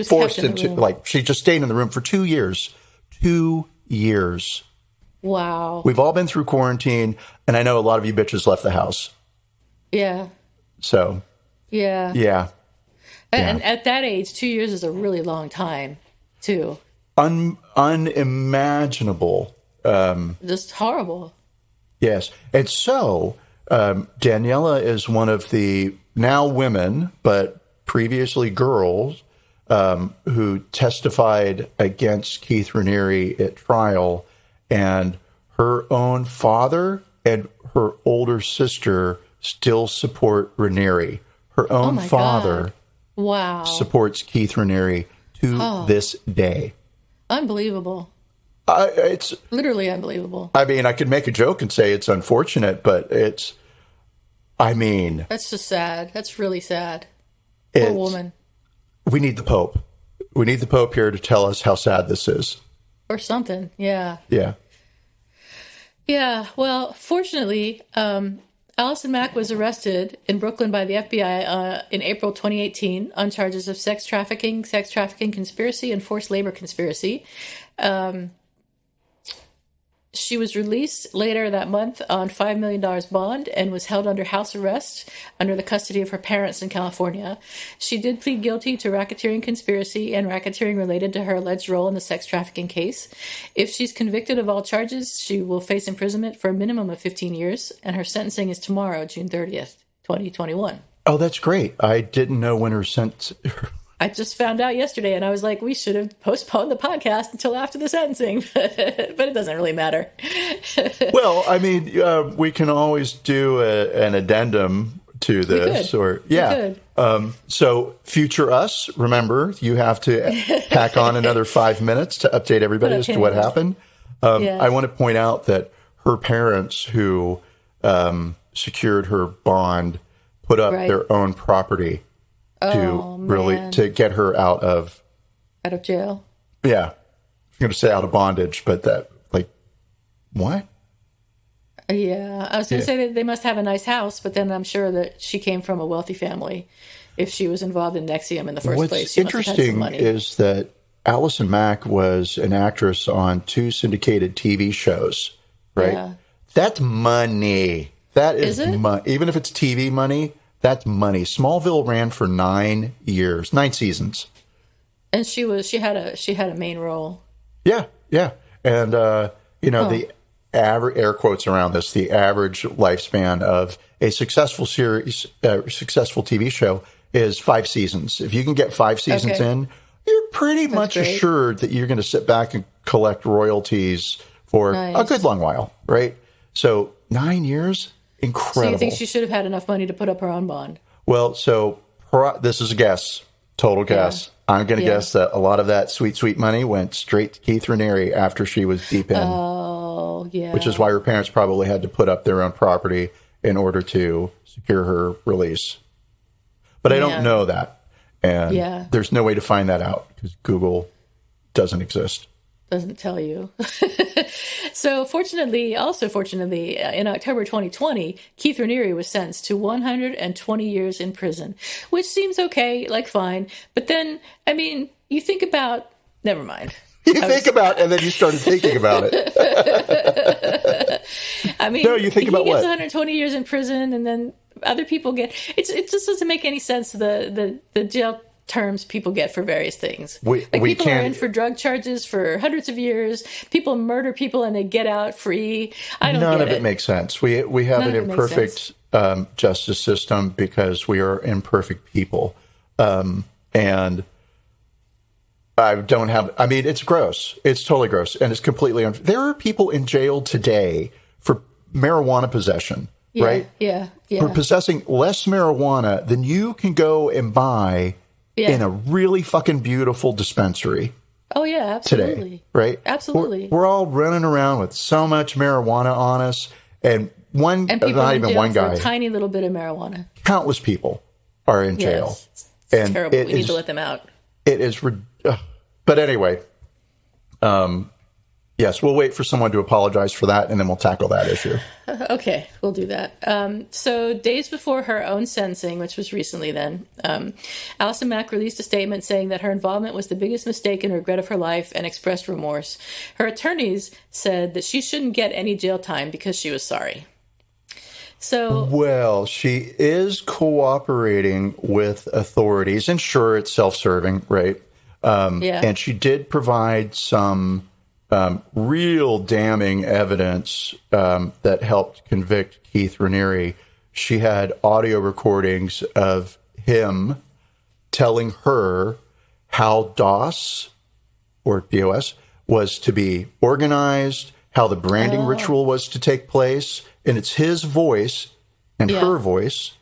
forced into, like, she just stayed in the room for 2 years. 2 years. Wow. We've all been through quarantine, and I know a lot of you bitches left the house. Yeah. So. Yeah. Yeah. And at that age, 2 years is a really long time, too. Unimaginable. Just horrible. Yes. And so, Daniela is one of the now women, but previously girls, who testified against Keith Ranieri at trial, and her own father and her older sister still support Ranieri. Her own father supports Keith Ranieri to this day. Unbelievable. It's literally unbelievable. I mean, I could make a joke and say it's unfortunate, but that's just sad. That's really sad. Poor woman. We need the Pope. We need the Pope here to tell us how sad this is. Or something. Yeah. Yeah. Yeah. Well, fortunately, Allison Mack was arrested in Brooklyn by the FBI in April 2018 on charges of sex trafficking conspiracy, and forced labor conspiracy. She was released later that month on $5 million bond and was held under house arrest under the custody of her parents in California. She did plead guilty to racketeering conspiracy and racketeering related to her alleged role in the sex trafficking case. If she's convicted of all charges, she will face imprisonment for a minimum of 15 years, and her sentencing is tomorrow, June 30th, 2021. Oh, that's great. I didn't know when her sentence... I just found out yesterday, and I was like, we should have postponed the podcast until after the sentencing, but it doesn't really matter. Well, I mean, we can always do an addendum to this. So future us, remember, you have to pack on another 5 minutes to update everybody as to what happened. I want to point out that her parents, who secured her bond, put up their own property to get her out of jail. Yeah. I'm going to say out of bondage, but what? Yeah. I was going to say that they must have a nice house, but then I'm sure that she came from a wealthy family if she was involved in NXIVM in the first place. What's interesting is that Allison Mack was an actress on 2 syndicated TV shows, right? Yeah. That's money. That is it? Even if it's TV money, that's money. Smallville ran for 9 years, 9 seasons. And she had a main role. Yeah, yeah. And, the average, air quotes around this, the average lifespan of a successful series, successful TV show is 5 seasons. If you can get 5 seasons in, you're pretty much assured that you're going to sit back and collect royalties for a good long while, right? So 9 years, incredible. So you think she should have had enough money to put up her own bond? Well, so this is a guess, total guess. Yeah. I'm going to guess that a lot of that sweet, sweet money went straight to Keith Raniere after she was deep in. Oh, yeah. Which is why her parents probably had to put up their own property in order to secure her release. But I don't know that. And there's no way to find that out because Google doesn't exist. Doesn't tell you. So fortunately, in October 2020, Keith Raniere was sentenced to 120 years in prison, which seems okay, like fine. But then, I mean, you think about, never mind. And then you started thinking about it. I mean, no, you think about what? He gets 120 years in prison, and then other people get. It just doesn't make any sense. The jail terms people get for various things. People are in for drug charges for hundreds of years. People murder people and they get out free. None of it makes sense. We have an imperfect justice system because we are imperfect people, and it's gross. It's totally gross, and it's completely unfair. There are people in jail today for marijuana possession, right? Yeah. For possessing less marijuana than you can go and buy in a really fucking beautiful dispensary. Oh, yeah, absolutely. Today, right? Absolutely. We're all running around with so much marijuana on us, and people not even one guy. For a tiny little bit of marijuana. Countless people are in jail. It's terrible. We need to let them out. It is but anyway, yes, we'll wait for someone to apologize for that, and then we'll tackle that issue. Okay, we'll do that. So days before her own sentencing, which was recently then, Allison Mack released a statement saying that her involvement was the biggest mistake and regret of her life and expressed remorse. Her attorneys said that she shouldn't get any jail time because she was sorry. Well, she is cooperating with authorities, and sure, it's self-serving, right? And she did provide some real damning evidence that helped convict Keith Raniere. She had audio recordings of him telling her how DOS was to be organized, how the branding ritual was to take place. And it's his voice and her voice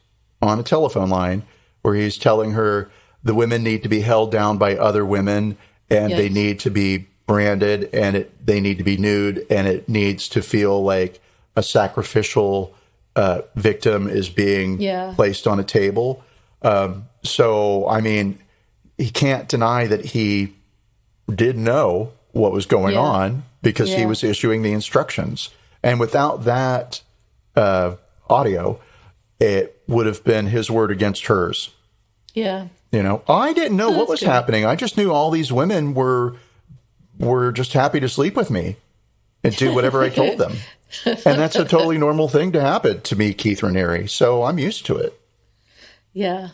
on a telephone line where he's telling her the women need to be held down by other women, and they need to be branded, and they need to be nude, and it needs to feel like a sacrificial victim is being placed on a table. So, I mean, he can't deny that he did know what was going on because he was issuing the instructions. And without that audio, it would have been his word against hers. Yeah. I didn't know what was happening. I just knew all these women were just happy to sleep with me and do whatever I told them. And that's a totally normal thing to happen to me, Keith Raniere. So I'm used to it. Yeah.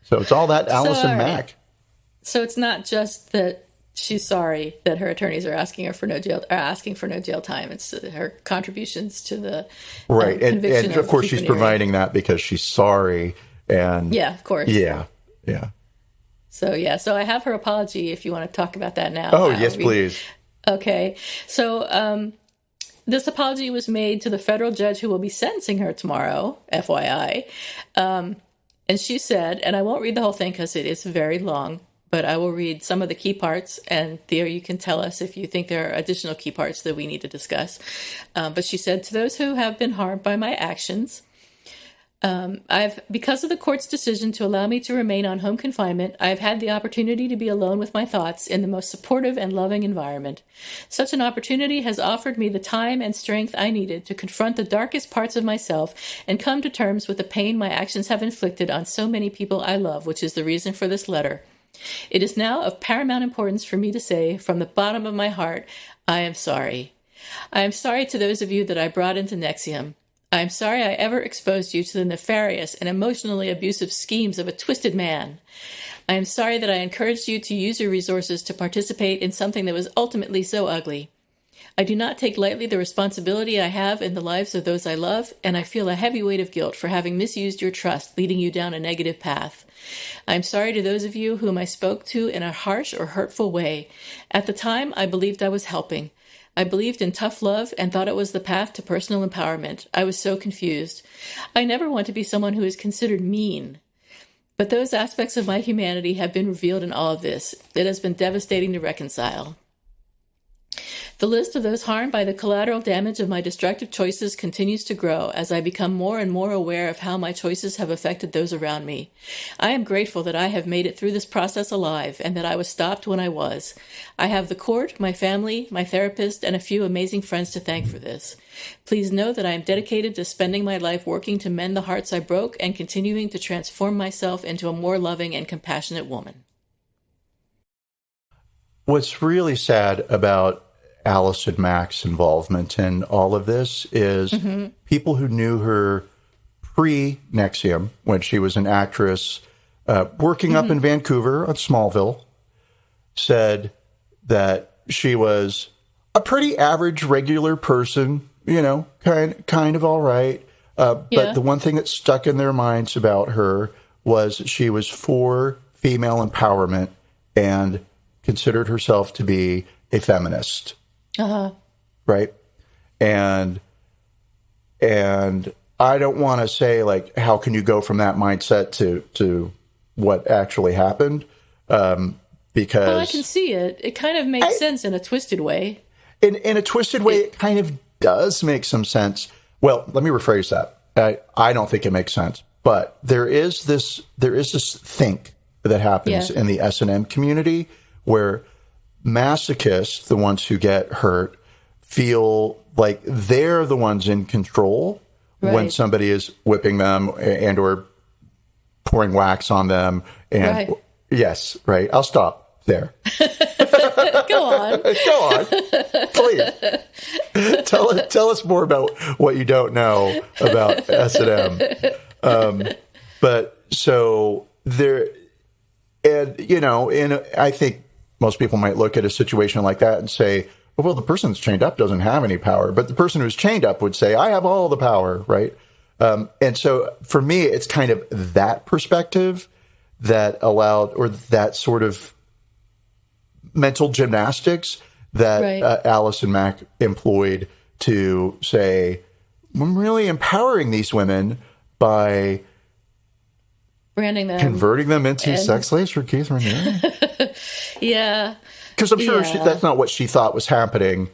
So it's all that Allison Mack. So it's not just that she's sorry that her attorneys are asking for no jail time. It's her contributions to the right. And of course, she's providing that because she's sorry. And of course. Yeah. So I have her apology if you want to talk about that now. Oh, yes, please. Okay. So this apology was made to the federal judge who will be sentencing her tomorrow, FYI. And she said, and I won't read the whole thing because it is very long, but I will read some of the key parts, and there you can tell us if you think there are additional key parts that we need to discuss. But she said, to those who have been harmed by my actions, because of the court's decision to allow me to remain on home confinement, I have had the opportunity to be alone with my thoughts in the most supportive and loving environment. Such an opportunity has offered me the time and strength I needed to confront the darkest parts of myself and come to terms with the pain my actions have inflicted on so many people I love, which is the reason for this letter. It is now of paramount importance for me to say, from the bottom of my heart, I am sorry. I am sorry to those of you that I brought into NXIVM. I am sorry I ever exposed you to the nefarious and emotionally abusive schemes of a twisted man. I am sorry that I encouraged you to use your resources to participate in something that was ultimately so ugly. I do not take lightly the responsibility I have in the lives of those I love, and I feel a heavy weight of guilt for having misused your trust, leading you down a negative path. I am sorry to those of you whom I spoke to in a harsh or hurtful way. At the time, I believed I was helping. I believed in tough love and thought it was the path to personal empowerment. I was so confused. I never want to be someone who is considered mean. But those aspects of my humanity have been revealed in all of this. It has been devastating to reconcile. The list of those harmed by the collateral damage of my destructive choices continues to grow as I become more and more aware of how my choices have affected those around me. I am grateful that I have made it through this process alive and that I was stopped when I was. I have the court, my family, my therapist, and a few amazing friends to thank for this. Please know that I am dedicated to spending my life working to mend the hearts I broke and continuing to transform myself into a more loving and compassionate woman. What's really sad about Allison Mack's involvement in all of this is people who knew her pre-NXIVM, when she was an actress working up in Vancouver on Smallville, said that she was a pretty average, regular person, you know, kind of all right. But the one thing that stuck in their minds about her was she was for female empowerment and considered herself to be a feminist. Right. And I don't want to say, like, how can you go from that mindset to what actually happened? Because well, I can see it. It kind of makes sense in a twisted way. In a twisted way, it kind of does make some sense. Well, let me rephrase that. I don't think it makes sense, but there is this think that happens in the S&M community where masochists, the ones who get hurt, feel like they're the ones in control when somebody is whipping them and or pouring wax on them. And yes, right. I'll stop there. Go on. Go on. Please. Tell us more about what you don't know about S&M. But so there, and, you know, I think most people might look at a situation like that and say, well, the person that's chained up doesn't have any power. But the person who's chained up would say, I have all the power, right? And so for me, it's kind of that perspective that allowed, or that sort of mental gymnastics that Allison Mack employed to say, I'm really empowering these women by branding them, converting them into sex slaves for Keith Raniere. Because I'm sure that's not what she thought was happening.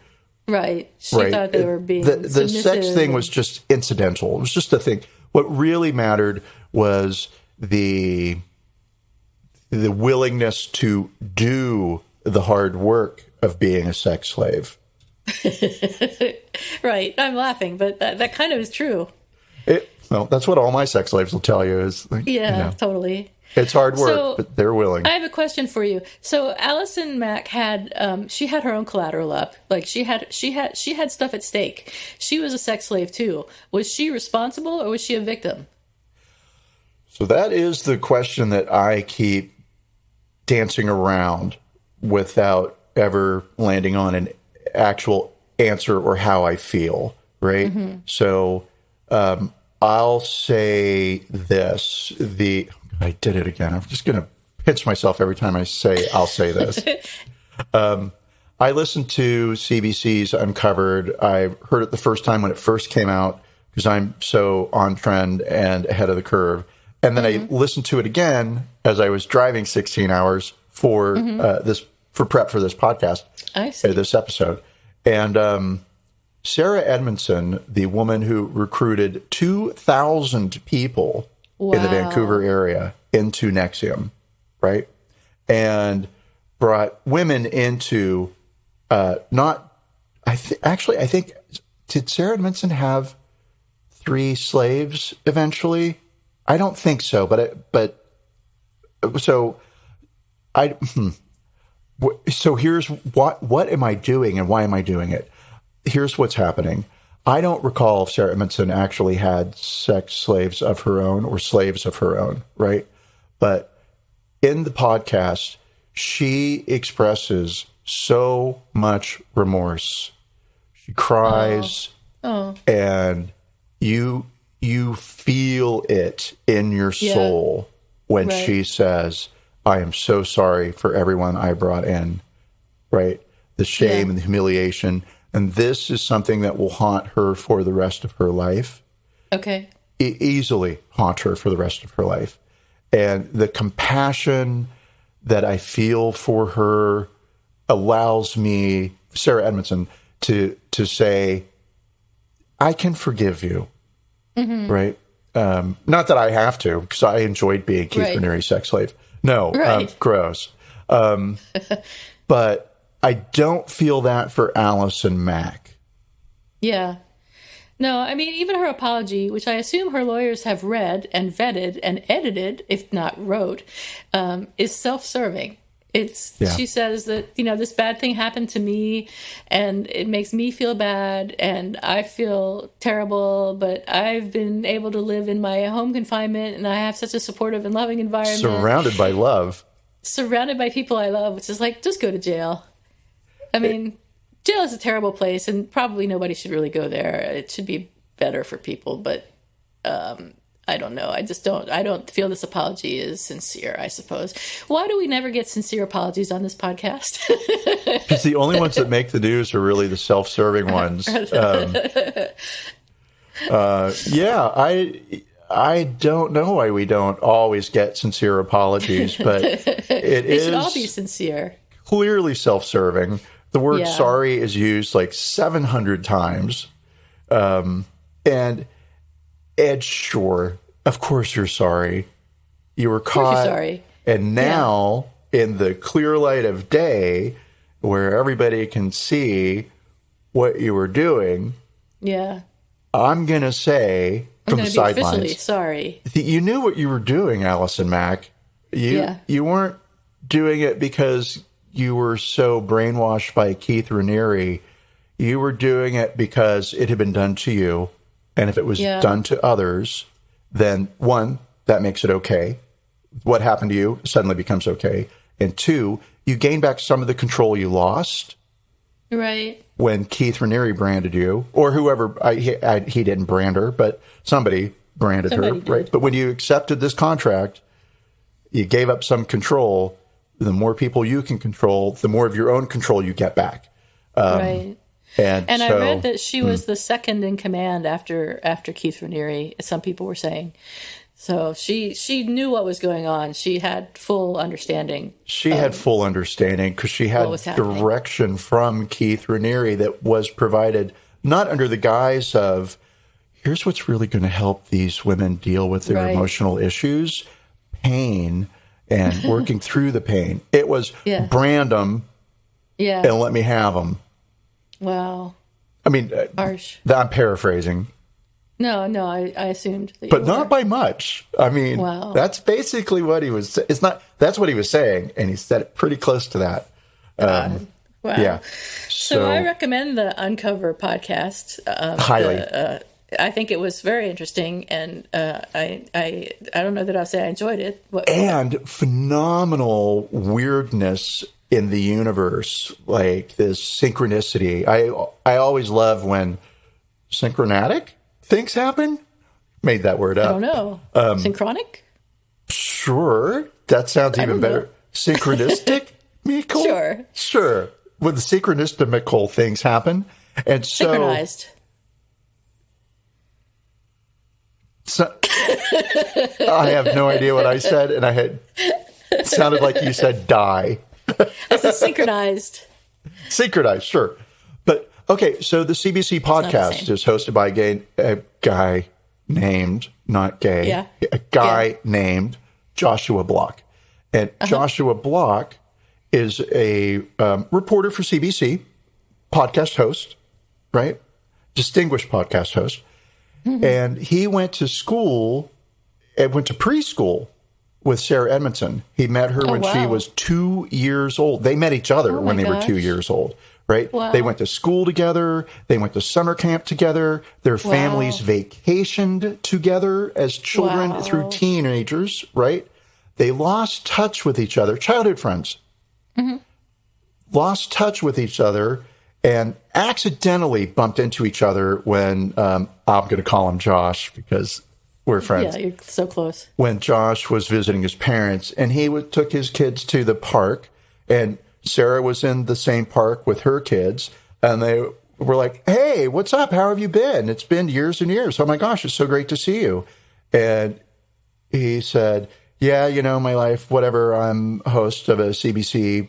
Right. She thought they were being the sex thing was just incidental. It was just a thing. What really mattered was the willingness to do the hard work of being a sex slave. Right. I'm laughing, but that kind of is true. Well, that's what all my sex slaves will tell you is, like, totally. It's hard work, but they're willing. I have a question for you. So Allison Mack had she had her own collateral up. Like she had stuff at stake. She was a sex slave too. Was she responsible or was she a victim? So that is the question that I keep dancing around without ever landing on an actual answer or how I feel, right? So I'll say this. I did it again. I'm just going to pinch myself every time I say I'll say this. I listened to CBC's Uncovered. I heard it the first time when it first came out because I'm so on trend and ahead of the curve. And then I listened to it again as I was driving 16 hours for for prep for this podcast. I see. This episode. And Sarah Edmondson, the woman who recruited 2,000 people in the Vancouver area into NXIVM, right? And brought women into I think, did Sarah Edmondson have 3 slaves eventually? I don't think so, but so So here's what am I doing and why am I doing it? Here's what's happening. I don't recall if Sarah Edmondson actually had sex slaves of her own or slaves of her own, right? But in the podcast, she expresses so much remorse. She cries, and you feel it in your soul when she says, I am so sorry for everyone I brought in, right? The shame and the humiliation. And this is something that will haunt her for the rest of her life. Okay. Easily haunt her for the rest of her life. And the compassion that I feel for her allows me, Sarah Edmondson, to say, I can forgive you, right? Not that I have to, because I enjoyed being Keith Raniere's sex slave. No, gross. But I don't feel that for Allison Mack. Yeah. No, I mean, even her apology, which I assume her lawyers have read and vetted and edited, if not wrote, is self-serving. She says that, this bad thing happened to me and it makes me feel bad and I feel terrible, but I've been able to live in my home confinement and I have such a supportive and loving environment. Surrounded by love. Surrounded by people I love, which is like, just go to jail. I mean, jail is a terrible place, and probably nobody should really go there. It should be better for people, but I don't know. I don't feel this apology is sincere, I suppose. Why do we never get sincere apologies on this podcast? Because the only ones that make the news are really the self-serving ones. I don't know why we don't always get sincere apologies, but They should all be sincere. Clearly self-serving. The word sorry is used like 700 times. And sure, of course you're sorry. You were caught. You're sorry. And now, in the clear light of day, where everybody can see what you were doing, I'm going to say from the sidelines, officially sorry. You knew what you were doing, Allison Mack. You weren't doing it because you were so brainwashed by Keith Raniere. You were doing it because it had been done to you. And if it was done to others, then one, that makes it okay. What happened to you suddenly becomes okay. And two, you gain back some of the control you lost. Right. When Keith Raniere branded you, or whoever, he didn't brand her, but somebody branded her, right? But when you accepted this contract, you gave up some control. The more people you can control, the more of your own control you get back. Right. And I read that she was the second in command after Keith Raniere, as some people were saying. So she knew what was going on. She had full understanding. She had full understanding because she had direction from Keith Raniere that was provided not under the guise of, here's what's really going to help these women deal with their emotional issues, pain, and working through the pain. It was brand them and let me have them. Wow. I mean, harsh. I'm paraphrasing. No, I assumed. But not by much. I mean, that's basically what he was. That's what he was saying, and he said it pretty close to that. Wow. Yeah. So I recommend the Uncover podcast. Highly. I think it was very interesting, and I don't know that I'll say I enjoyed it. And phenomenal weirdness in the universe, like this synchronicity. I always love when synchronatic things happen. Made that word up. I don't know. Synchronic? Sure. That sounds even better. Synchronistic? Sure. When the synchronistic things happen. And so... Synchronized. So, I have no idea what I said, and it sounded like you said die. I said synchronized. Synchronized, sure. But, okay, so the CBC podcast is hosted by a guy named, not gay, a guy named Joshua Block. And Joshua Block is a reporter for CBC, podcast host, right? Distinguished podcast host. Mm-hmm. And he went to preschool with Sarah Edmondson. He met her when she was 2 years old. They met each other when they were 2 years old, right? Wow. They went to school together. They went to summer camp together. Their families vacationed together as children through teenagers, right? They lost touch with each other, childhood friends. Lost touch with each other and accidentally bumped into each other when, I'm going to call him Josh because we're friends. Yeah, you're so close. When Josh was visiting his parents, and he took his kids to the park, and Sarah was in the same park with her kids, and they were like, "Hey, what's up? How have you been? It's been years and years. Oh my gosh, it's so great to see you." And he said, "Yeah, my life, whatever. I'm host of a CBC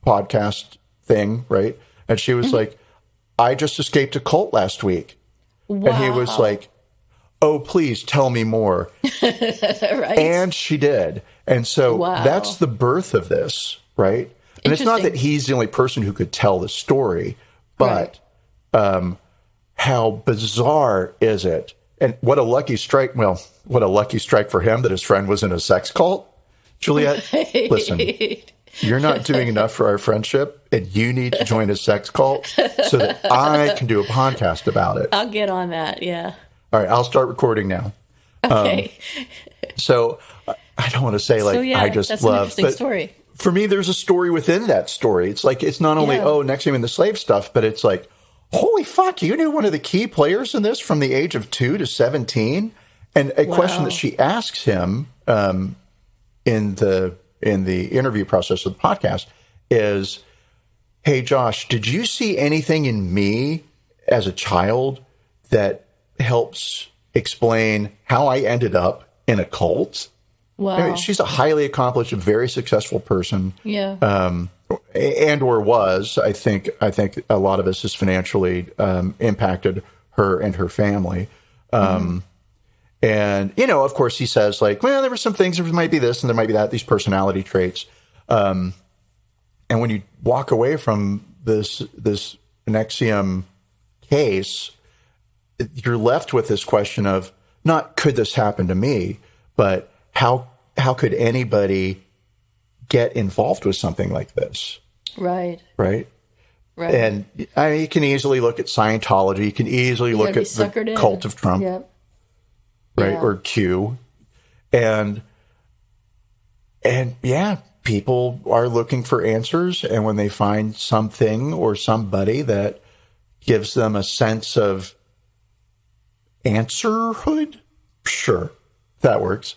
podcast thing, right?" And she was like, "I just escaped a cult last week." Wow. And he was like, "Oh, please tell me more." Right. And she did. And so that's the birth of this, right? And it's not that he's the only person who could tell the story, but how bizarre is it? And what a lucky strike. Well, what a lucky strike for him that his friend was in a sex cult. Juliet, listen, you're not doing enough for our friendship, and you need to join a sex cult so that I can do a podcast about it. I'll get on that, yeah. All right, I'll start recording now. Okay. So I don't want to say I just that's love, an interesting but story. For me, there's a story within that story. It's like, it's not only, NXIVM and the slave stuff, but it's like, holy fuck, you knew one of the key players in this from the age of 2 to 17? And a question that she asks him in the interview process of the podcast is, "Hey, Josh, did you see anything in me as a child that helps explain how I ended up in a cult?" Wow. I mean, she's a highly accomplished, very successful person. Yeah. And or was. I think a lot of this has financially impacted her and her family. And, of course, he says, like, well, there were some things, there might be this and there might be that, these personality traits. And when you walk away from this NXIVM case, you're left with this question of not could this happen to me, but how could anybody get involved with something like this? Right. And I mean, you can easily look at Scientology. You can easily look at the cult of Trump, right? Or Q. And yeah, people are looking for answers. And when they find something or somebody that gives them a sense of answerhood, sure, that works.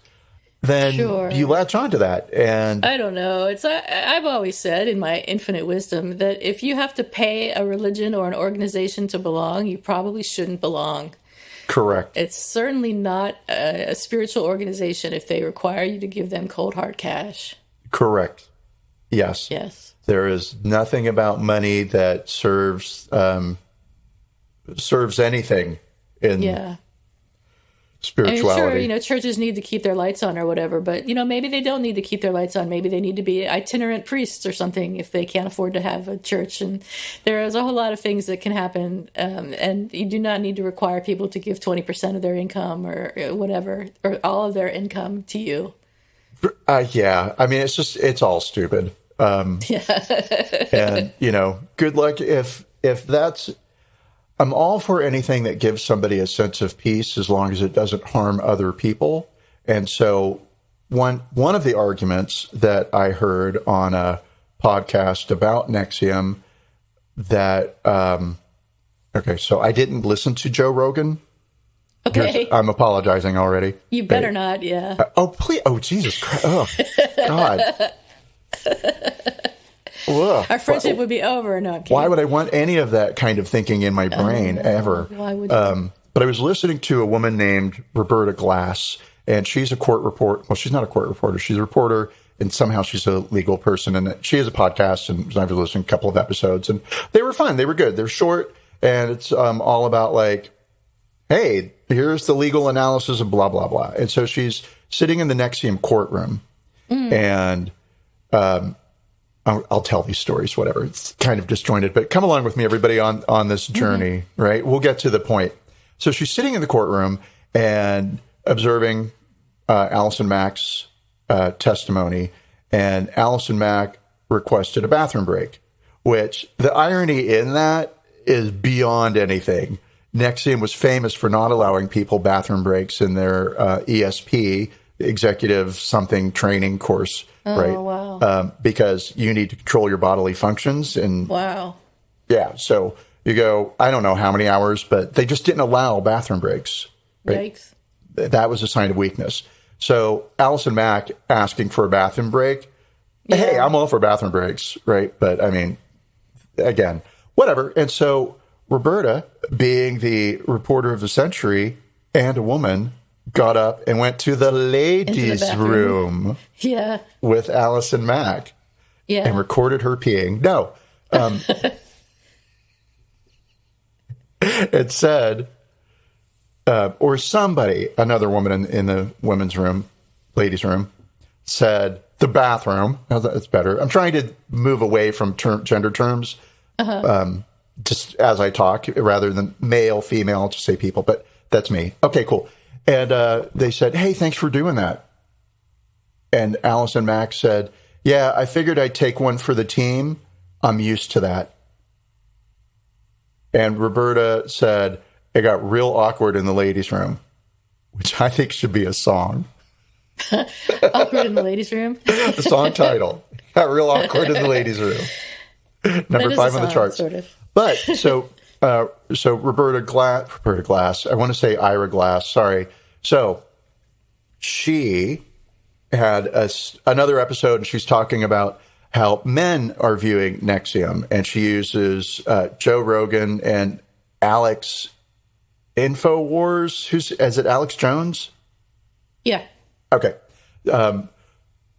Then you latch onto that. And I don't know. I've always said in my infinite wisdom that if you have to pay a religion or an organization to belong, you probably shouldn't belong. Correct. It's certainly not a spiritual organization if they require you to give them cold hard cash. Correct. Yes. There is nothing about money that serves anything in spirituality. And sure, churches need to keep their lights on or whatever, but, maybe they don't need to keep their lights on. Maybe they need to be itinerant priests or something if they can't afford to have a church. And there is a whole lot of things that can happen. And you do not need to require people to give 20% of their income or whatever, or all of their income to you. Yeah. I mean, it's all stupid. And, good luck if that's... I'm all for anything that gives somebody a sense of peace as long as it doesn't harm other people. And so one of the arguments that I heard on a podcast about NXIVM that, so I didn't listen to Joe Rogan. Okay. I'm apologizing already. You better not, yeah. Please. Oh, Jesus Christ. Oh, God. Ugh. Our friendship would be over. No, I'm kidding. Why would I want any of that kind of thinking in my brain ever? Why would you? But I was listening to a woman named Roberta Glass, and she's a court reporter. Well, she's not a court reporter. She's a reporter, and somehow she's a legal person. And she has a podcast, and I was listening to a couple of episodes, and they were fun. They were good. They're short, and it's all about like, hey, here's the legal analysis of blah, blah, blah. And so she's sitting in the NXIVM courtroom, and I'll tell these stories, whatever. It's kind of disjointed, but come along with me, everybody, on this journey, right? We'll get to the point. So she's sitting in the courtroom and observing Allison Mack's testimony, and Allison Mack requested a bathroom break, which the irony in that is beyond anything. NXIVM was famous for not allowing people bathroom breaks in their ESP, executive something training course, right? Wow. Because you need to control your bodily functions. And Wow. yeah, so you go, I don't know how many hours, but they just didn't allow bathroom breaks. Right? Yikes. That was a sign of weakness. So Allison Mack asking for a bathroom break. Yeah. Hey, I'm all for bathroom breaks, right? But I mean, again, whatever. And so Roberta, being the reporter of the century and a woman, got up and went to the ladies' room Yeah. with Allison Mack Yeah. and recorded her peeing. No. It said, or somebody, another woman in the women's room, ladies' room, said, the bathroom. That's better. I'm trying to move away from gender terms. Just as I talk, rather than male, female, to say people, but that's me. Okay, cool. And they said, hey, thanks for doing that. And Allison Mack said, yeah, I figured I'd take one for the team. I'm used to that. And Roberta said, it got real awkward in the ladies' room, which I think should be a song. Awkward in the ladies' room? The song title. Got real awkward in the ladies' room. Number 5 on the charts. Sort of. But so Roberta Glass, I want to say Ira Glass, sorry. So she had another episode, and she's talking about how men are viewing NXIVM, and she uses Joe Rogan and Alex InfoWars. Is it Alex Jones? Yeah. Okay.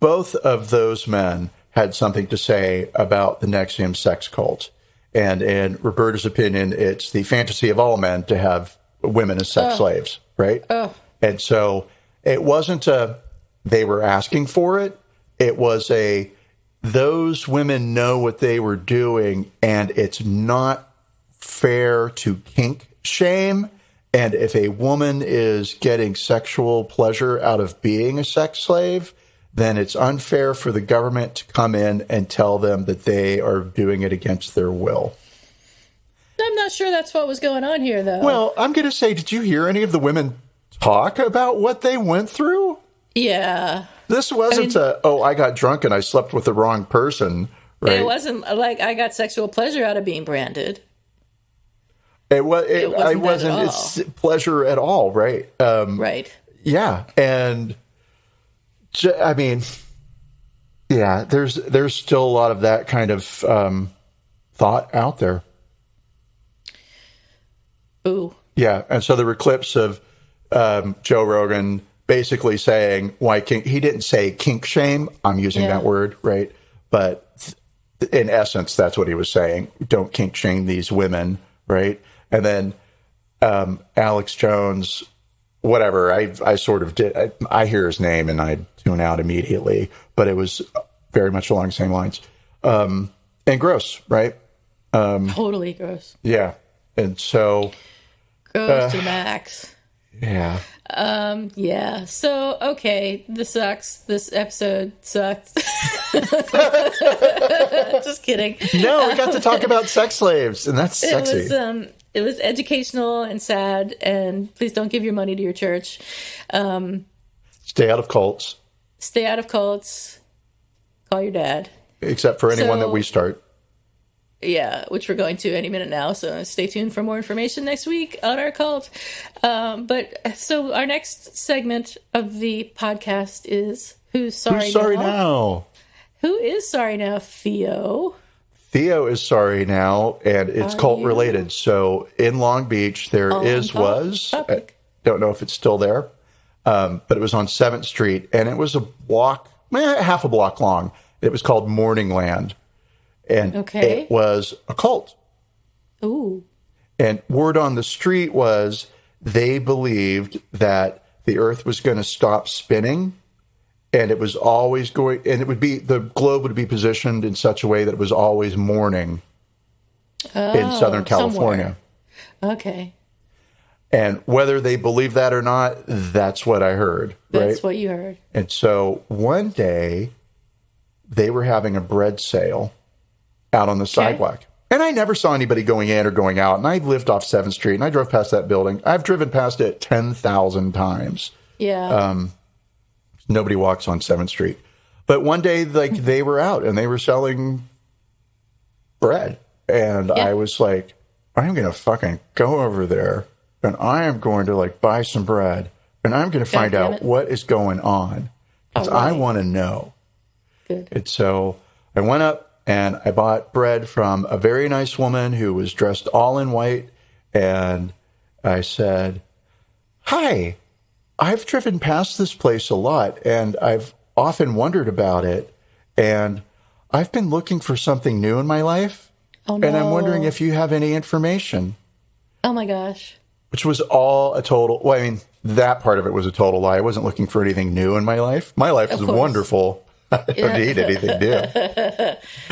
Both of those men had something to say about the NXIVM sex cult. And in Roberta's opinion, it's the fantasy of all men to have women as sex slaves, right? And so it wasn't they were asking for it. It was those women know what they were doing, and it's not fair to kink shame. And if a woman is getting sexual pleasure out of being a sex slave, then it's unfair for the government to come in and tell them that they are doing it against their will. I'm not sure that's what was going on here, though. Well, I'm going to say, did you hear any of the women talk about what they went through? Yeah. This wasn't I got drunk and I slept with the wrong person, right? It wasn't like I got sexual pleasure out of being branded. It wasn't it's pleasure at all, right? Right. Yeah, and I mean, yeah, there's still a lot of that kind of thought out there. Ooh. Yeah, and so there were clips of Joe Rogan basically saying why kink. He didn't say kink shame. I'm using that word, right? But in essence, that's what he was saying. Don't kink shame these women, right? And then Alex Jones, whatever, I sort of did. I hear his name and I tune out immediately, but it was very much along the same lines. And gross, right? Totally gross. Yeah. And so... Gross to the max. Yeah. Yeah. So, okay, this sucks. This episode sucks. Just kidding. No, we got to talk about sex slaves, and that's sexy. It was educational and sad, and please don't give your money to your church. Stay out of cults. Stay out of cults. Call your dad. Except for anyone that we start. Yeah, which we're going to any minute now. So stay tuned for more information next week on our cult. So our next segment of the podcast is Who's Sorry Now? Who is sorry now, Theo? Theo is sorry now, and it's cult related. So in Long Beach, there was, I don't know if it's still there, but it was on 7th Street, and it was a block, half a block long. It was called Morning Land. And it was a cult. Ooh. And word on the street was they believed that the earth was going to stop spinning, and it was always going, and the globe would be positioned in such a way that it was always morning in Southern California. Somewhere. Okay. And whether they believe that or not, that's what I heard. That's what you heard. And so one day they were having a bread sale out on the sidewalk. And I never saw anybody going in or going out. And I lived off 7th Street, and I drove past that building. I've driven past it 10,000 times. Yeah. Nobody walks on 7th Street. But one day, like, they were out, and they were selling bread. And I was like, I'm going to fucking go over there, and I am going to, like, buy some bread. And I'm going to find out what is going on. Because I want to know. Good. And so I went up. And I bought bread from a very nice woman who was dressed all in white. And I said, hi, I've driven past this place a lot, and I've often wondered about it. And I've been looking for something new in my life. Oh, no. And I'm wondering if you have any information. Oh, my gosh. Which was all a total, well, I mean, that part of it was a total lie. I wasn't looking for anything new in my life. My life is wonderful. I don't need anything new.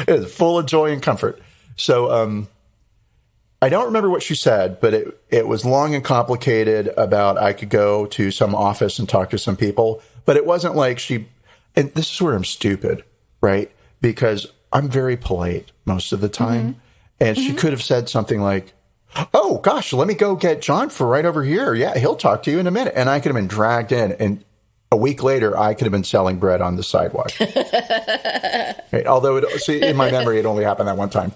It's full of joy and comfort. So I don't remember what she said, but it was long and complicated about I could go to some office and talk to some people. But it wasn't like and this is where I'm stupid, right? Because I'm very polite most of the time. And she could have said something like, oh, gosh, let me go get John for right over here. Yeah, he'll talk to you in a minute. And I could have been dragged in. And a week later, I could have been selling bread on the sidewalk. Right? Although, in my memory, it only happened that one time.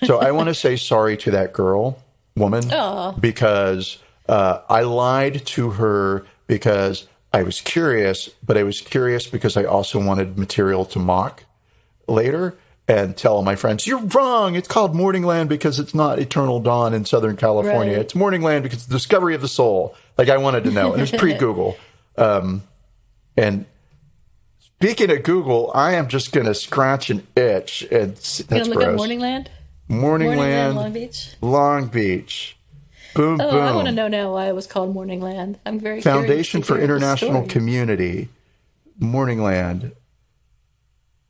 So I want to say sorry to that woman, because I lied to her because I was curious, but I was curious because I also wanted material to mock later and tell my friends, you're wrong. It's called Morningland because it's not Eternal Dawn in Southern California. Right. It's Morningland because it's the discovery of the soul. Like, I wanted to know. And it was pre-Google. And speaking of Google, I am just going to scratch an itch. That's gross. Look at Morningland? Morningland, Long Beach? Long Beach. Boom, boom. I want to know now why it was called Morningland. I'm very Foundation curious for International Community. Morningland.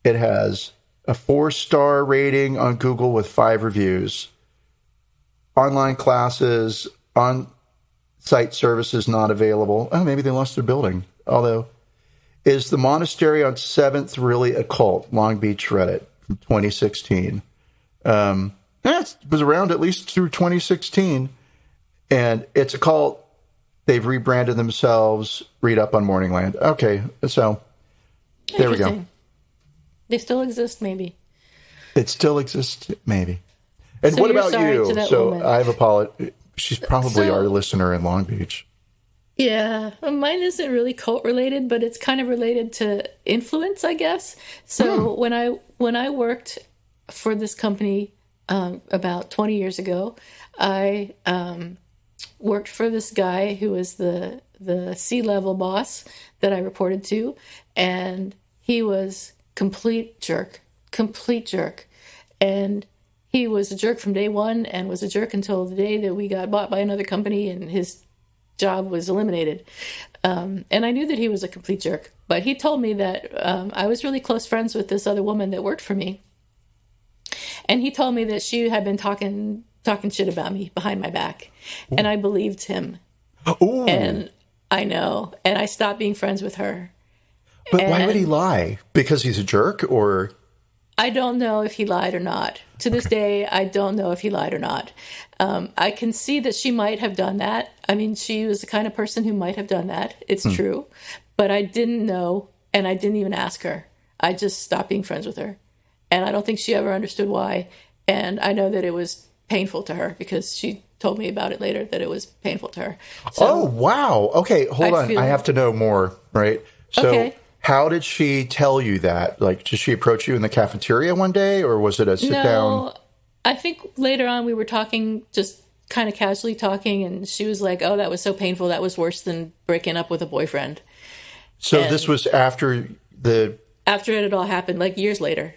It has a 4-star rating on Google with 5 reviews. Online classes, on-site services not available. Oh, maybe they lost their building. Although, is the monastery on 7th really a cult? Long Beach Reddit from 2016. It was around at least through 2016. And it's a cult. They've rebranded themselves. Read up on Morningland. Okay, so there we go. They still exist, maybe. It still exists, maybe. And so what about you? So woman. I've apologized. She's probably our listener in Long Beach. Yeah, mine isn't really cult related, but it's kind of related to influence, I guess. So when I worked for this company about 20 years ago, I worked for this guy who was the C-level boss that I reported to, and he was complete jerk. And he was a jerk from day one and was a jerk until the day that we got bought by another company and his job was eliminated. And I knew that he was a complete jerk, but he told me that I was really close friends with this other woman that worked for me. And he told me that she had been talking shit about me behind my back. Ooh. And I believed him. Ooh. And I know. And I stopped being friends with her. But why would he lie? Because he's a jerk, or? I don't know if he lied or not. To this day, I don't know if he lied or not. I can see that she might have done that. I mean, she was the kind of person who might have done that. It's true. But I didn't know, and I didn't even ask her. I just stopped being friends with her. And I don't think she ever understood why. And I know that it was painful to her because she told me about it later, that it was painful to her. So, oh, wow. Okay, hold on. I have to know more, right? So okay. How did she tell you that? Like, did she approach you in the cafeteria one day, or was it a sit-down? No, I think later on we were talking, just kind of casually talking, and she was like, oh, that was so painful. That was worse than breaking up with a boyfriend. So this was after it had all happened, like years later.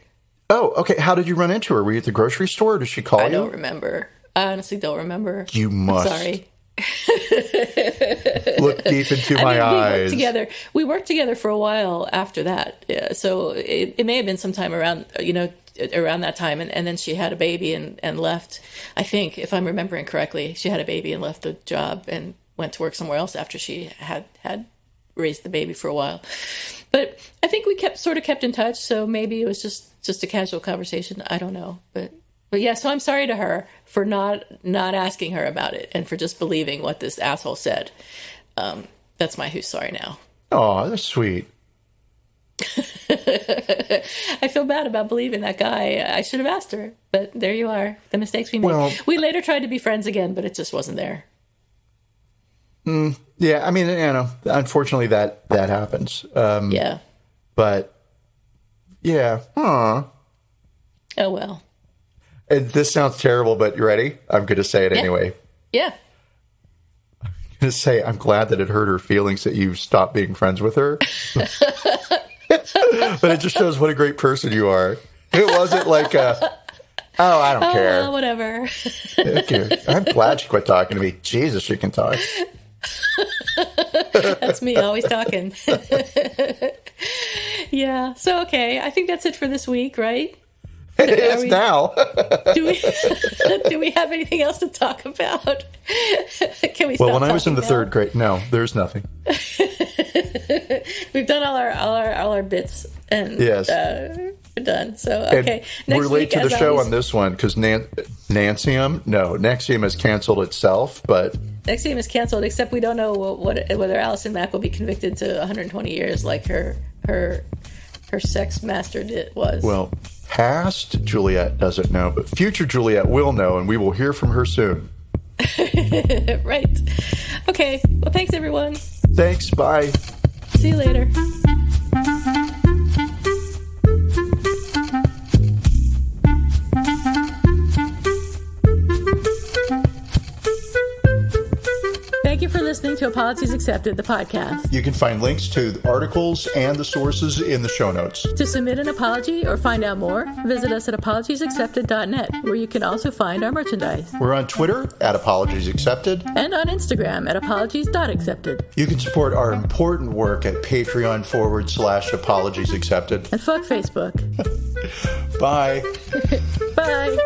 Oh, okay. How did you run into her? Were you at the grocery store, or did she call you? I don't remember. I honestly don't remember. You must. I'm sorry. Look deep into my eyes. We worked together for a while after that. Yeah, so it may have been sometime around, around that time, and then she had a baby and left. I think, if I'm remembering correctly, she had a baby and left the job and went to work somewhere else after she had raised the baby for a while. But I think we kept in touch, so maybe it was just a casual conversation. I don't know, but yeah. So I'm sorry to her for not asking her about it and for just believing what this asshole said. That's my who's sorry now. Oh, that's sweet. I feel bad about believing that guy. I should have asked her, but there you are. The mistakes we made. Well, we later tried to be friends again, but it just wasn't there. Yeah, I mean, unfortunately that happens. Yeah. But yeah. Oh well. And this sounds terrible, but you ready? I'm going to say it anyway. Yeah. I'm going to say I'm glad that it hurt her feelings that you stopped being friends with her. But it just shows what a great person you are. It wasn't like I don't care. Well, whatever. Okay. I'm glad she quit talking to me. Jesus, she can talk. That's me, always talking. Yeah. So, okay. I think that's it for this week, right? It is now. Do we have anything else to talk about? Can we? Well, when I was in the third grade, no, there's nothing. We've done all our bits, and yes, we're done. So okay, we're late to the show on this one because NXIVM has canceled itself, but NXIVM is canceled. Except we don't know whether Allison Mack will be convicted to 120 years, like her sex master was. Well, past Juliet doesn't know, but future Juliet will know, and we will hear from her soon. Right. Okay. Well, thanks, everyone. Thanks. Bye. See you later. Thank you for listening to Apologies Accepted, the podcast. You can find links to the articles and the sources in the show notes. To submit an apology or find out more, visit us at apologiesaccepted.net, where you can also find our merchandise. We're on Twitter at Apologies Accepted. And on Instagram at apologies.accepted. You can support our important work at Patreon.com/Apologies Accepted. And fuck Facebook. Bye. Bye.